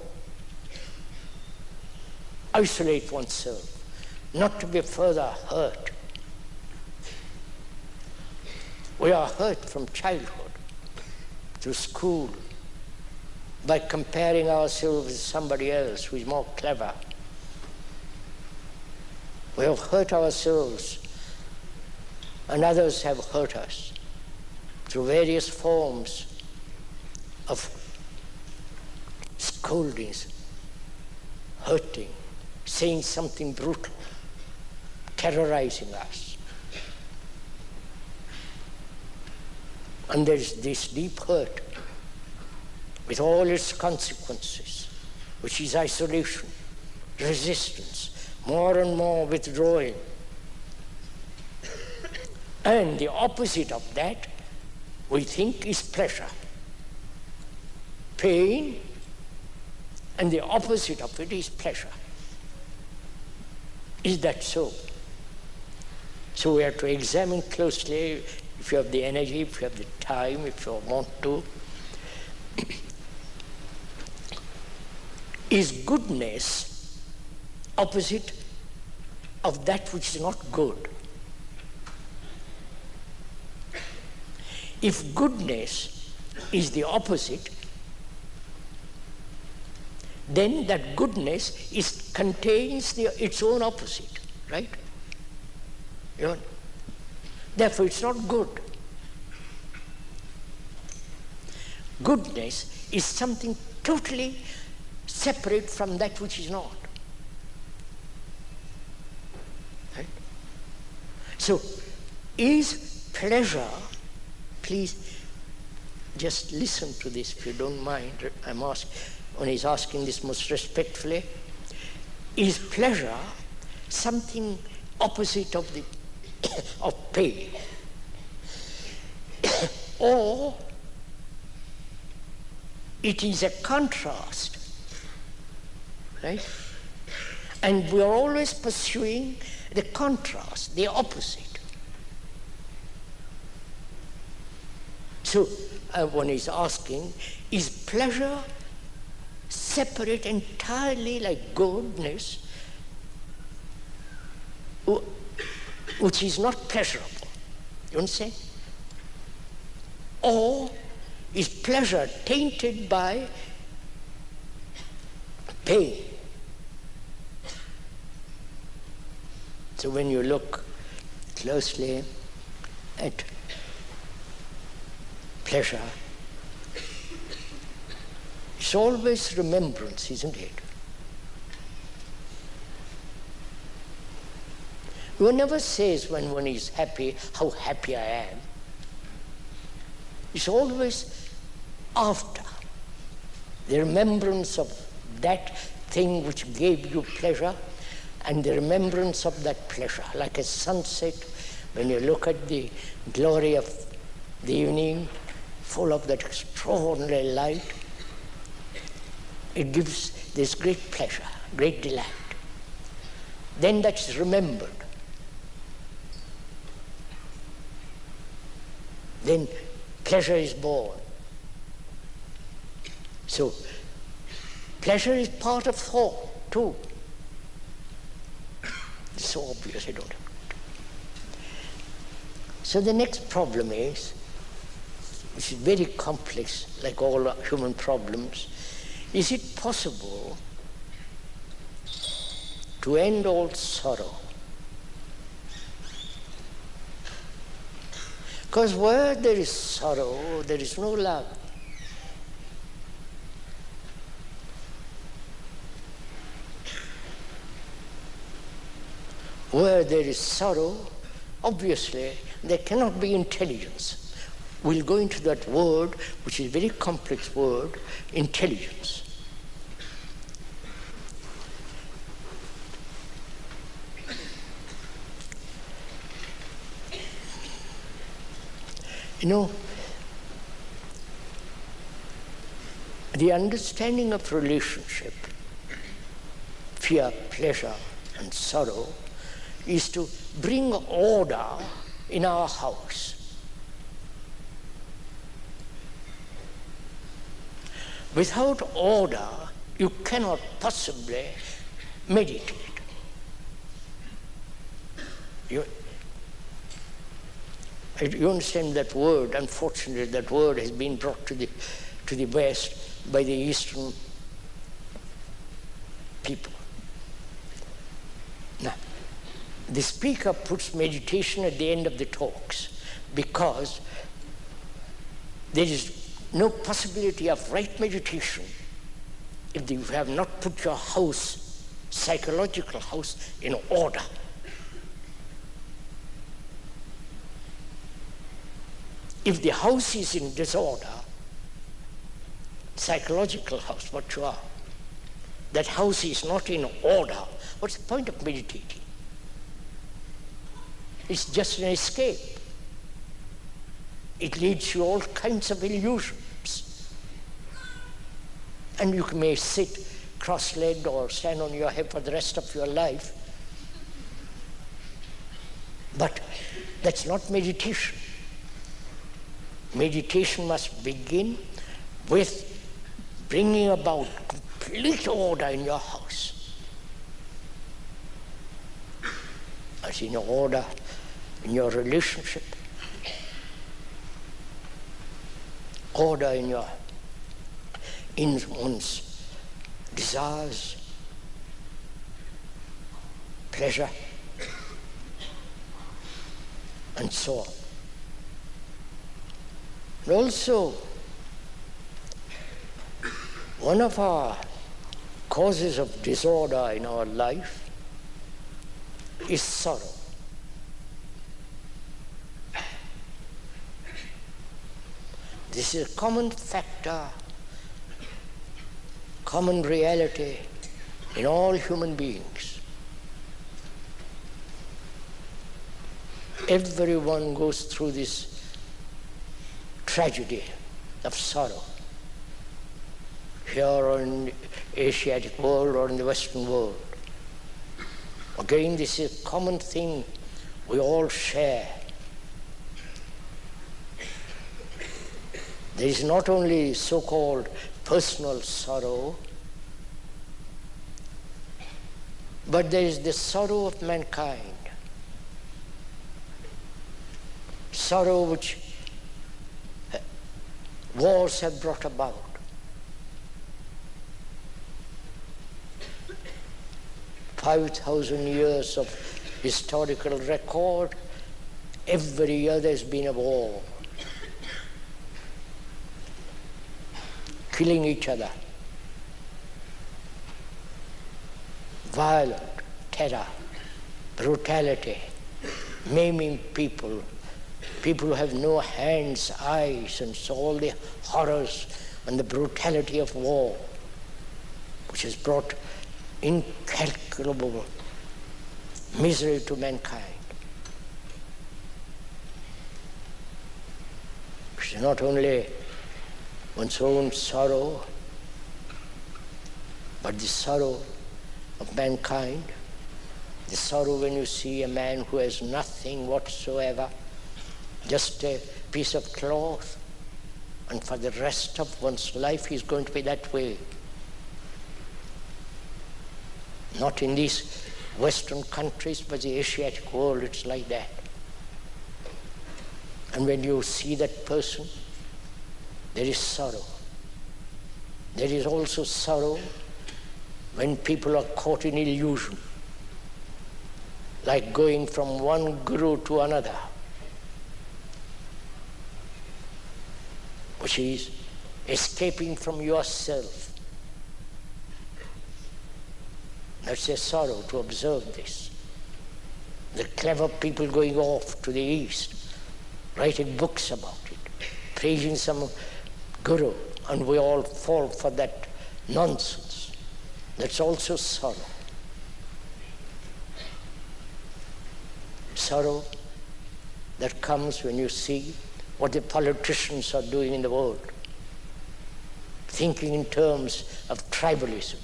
isolate oneself, not to be further hurt. We are hurt from childhood to school by comparing ourselves with somebody else who is more clever. We have hurt ourselves and others have hurt us through various forms of scoldings, hurting, saying something brutal, terrorizing us. And there's this deep hurt with all its consequences, which is isolation, resistance, more and more withdrawing. And the opposite of that, we think, is pleasure. Pain, and the opposite of it is pleasure. Is that so? So we have to examine closely, if you have the energy, if you have the time, if you want to. Is goodness opposite of that which is not good? If goodness is the opposite, then that goodness contains its own opposite, right? Therefore, it's not good. Goodness is something totally separate from that which is not. Right? So, is pleasure, please just listen to this if you don't mind, when he's asking this most respectfully, is pleasure something opposite of the of pain? Or it is a contrast, right? And we are always pursuing the contrast, the opposite. So one is asking, is pleasure separate entirely like goodness, which is not pleasurable? You understand? Or is pleasure tainted by pain? So when you look closely at pleasure, it's always remembrance, isn't it? One never says when one is happy, how happy I am. It's always after. The remembrance of that thing which gave you pleasure and the remembrance of that pleasure. Like a sunset, when you look at the glory of the evening, full of that extraordinary light, it gives this great pleasure, great delight. Then that's remembered. Then pleasure is born. So, pleasure is part of thought too. It's so obvious, I don't have to. So the next problem is, which is very complex, like all human problems, is it possible to end all sorrow? Because where there is sorrow, there is no love. Where there is sorrow, obviously, there cannot be intelligence. We'll go into that word, which is a very complex word, intelligence. You know, the understanding of relationship, fear, pleasure, and sorrow, is to bring order in our house. Without order, you cannot possibly meditate. You understand that word? Unfortunately, that word has been brought to the West by the Eastern people. Now, the speaker puts meditation at the end of the talks because there is no possibility of right meditation if you have not put your house, psychological house, in order. If the house is in disorder, psychological house, what you are, that house is not in order, what's the point of meditating? It's just an escape. It leads you all kinds of illusions. And you may sit cross-legged or stand on your head for the rest of your life That's not meditation. Meditation must begin with bringing about complete order in your house. As in order in your relationship, order in one's desires, pleasure, and so on. And also, one of our causes of disorder in our life is sorrow. This is a common factor, common reality in all human beings. Everyone goes through this tragedy of sorrow, here or in the Asiatic world or in the Western world. Again, this is a common thing we all share. There is not only so-called personal sorrow, but there is the sorrow of mankind. Sorrow which wars have brought about. 5,000 years of historical record, every year there's been a war. Killing each other. Violent, terror, brutality, maiming people, people who have no hands, eyes, and so all the horrors and the brutality of war, which has brought incalculable misery to mankind. It's not only one's own sorrow, but the sorrow of mankind, the sorrow when you see a man who has nothing whatsoever, just a piece of cloth, and for the rest of one's life he's going to be that way. Not in these Western countries, but the Asiatic world, it's like that. And when you see that person, there is sorrow. There is also sorrow when people are caught in illusion, like going from one guru to another, which is escaping from yourself. That's a sorrow to observe this. The clever people going off to the East, writing books about it, praising some guru, and we all fall for that nonsense. That's also sorrow. Sorrow that comes when you see what the politicians are doing in the world, thinking in terms of tribalism.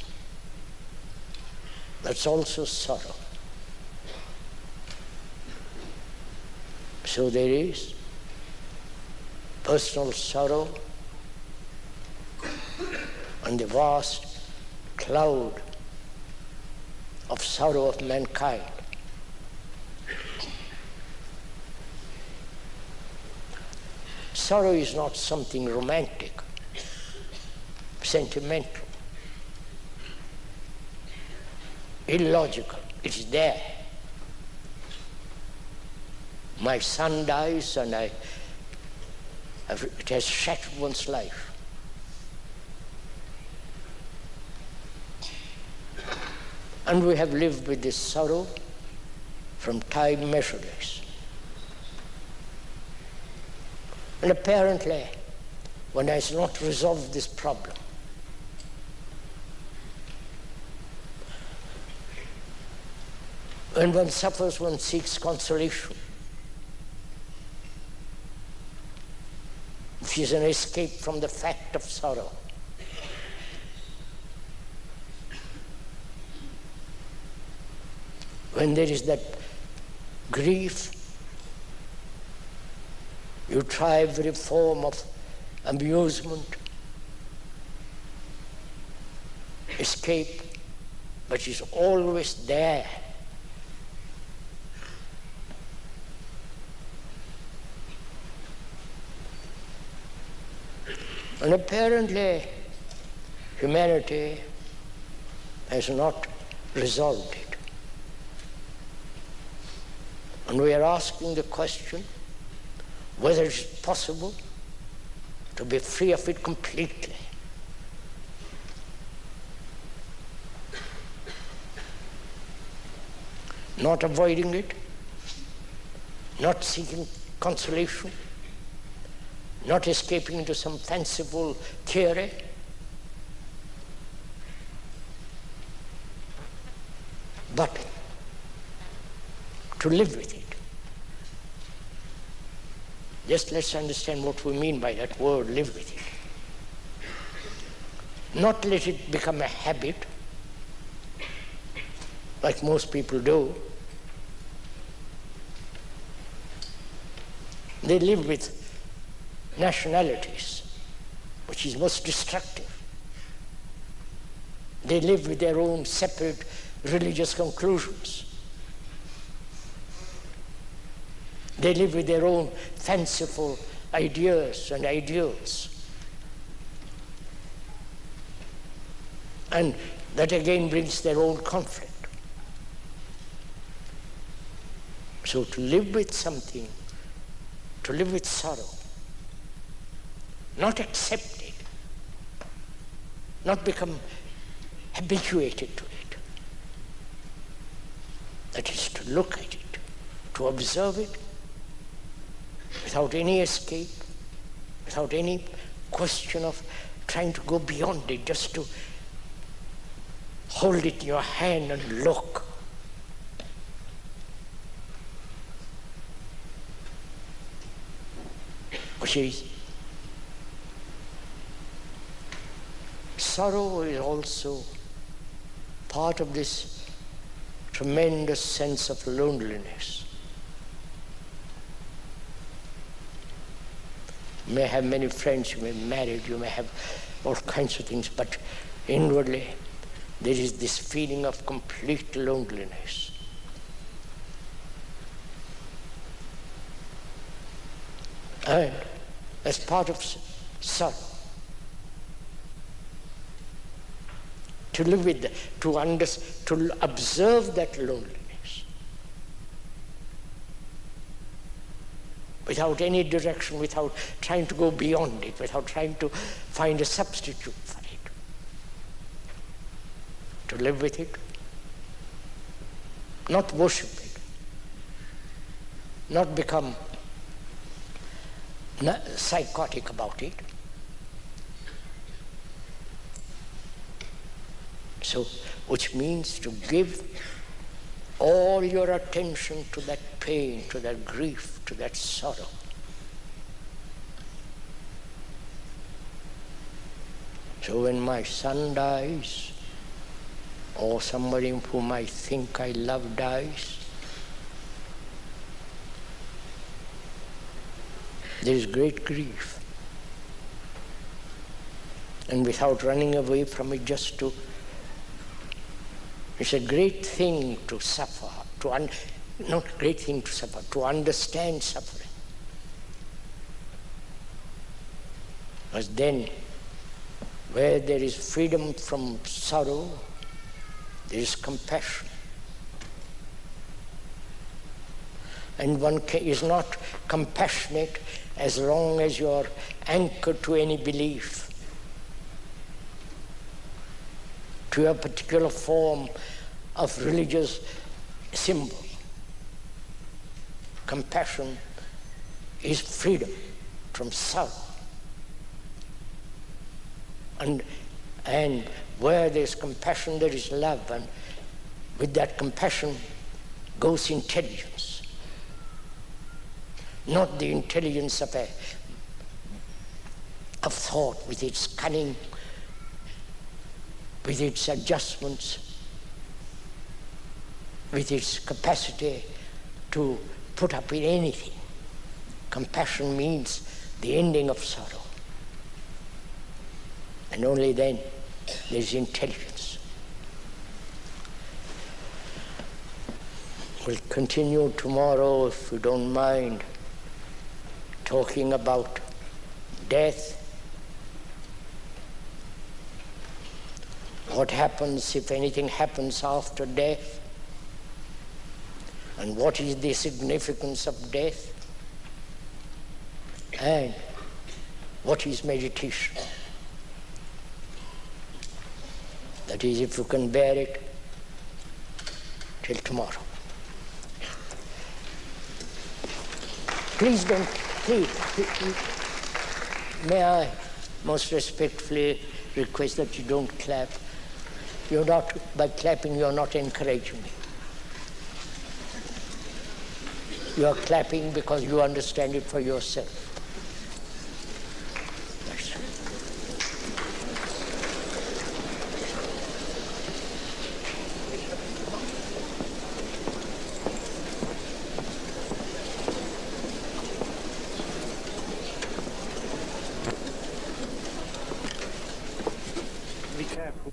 That's also sorrow. So there is personal sorrow and the vast cloud of sorrow of mankind. Sorrow is not something romantic, sentimental, illogical. It is there. My son dies and it has shattered one's life. And we have lived with this sorrow from time measureless. And apparently, one has not resolved this problem. When one suffers, one seeks consolation. It is an escape from the fact of sorrow. When there is that grief, You try every form of amusement, escape, but it's always there. And apparently, humanity has not resolved it. And we are asking the question whether it's possible to be free of it completely. Not avoiding it, not seeking consolation, not escaping into some fanciful theory, but to live with it. Just let's understand what we mean by that word, live with it. Not let it become a habit, like most people do. They live with nationalities, which is most destructive. They live with their own separate religious conclusions. They live with their own fanciful ideas and ideals. And that again brings their own conflict. So to live with something, to live with sorrow, not accept it, not become habituated to it. That is to look at it, to observe it, without any escape, without any question of trying to go beyond it, just to hold it in your hand and look. Which is, sorrow is also part of this tremendous sense of loneliness. You may have many friends, you may be married, you may have all kinds of things, but inwardly there is this feeling of complete loneliness. And as part of sorrow, to live with that, to observe that loneliness without any direction, without trying to go beyond it, without trying to find a substitute for it. To live with it, not worship it, not become psychotic about it. So, which means to give all your attention to that pain, to that grief, to that sorrow. So when my son dies, or somebody whom I think I love dies, there is great grief. And without running away from it, just to, it's a great thing to suffer, not a great thing to suffer, to understand suffering. Because then, where there is freedom from sorrow, there is compassion. And one is not compassionate as long as you are anchored to any belief, to a particular form of religious symbol. Compassion is freedom from sorrow. And where there is compassion, there is love, and with that compassion goes intelligence. Not the intelligence of thought with its cunning, with its adjustments, with its capacity to put up with anything. Compassion means the ending of sorrow. And only then there is intelligence. We'll continue tomorrow, if you don't mind, talking about death. What happens, if anything happens after death? And what is the significance of death? And what is meditation? That is, if you can bear it, till tomorrow. Please don't, please, may I most respectfully request that you don't clap. You're not, by clapping, you're not encouraging me. You are clapping because you understand it for yourself. That's it. Be careful.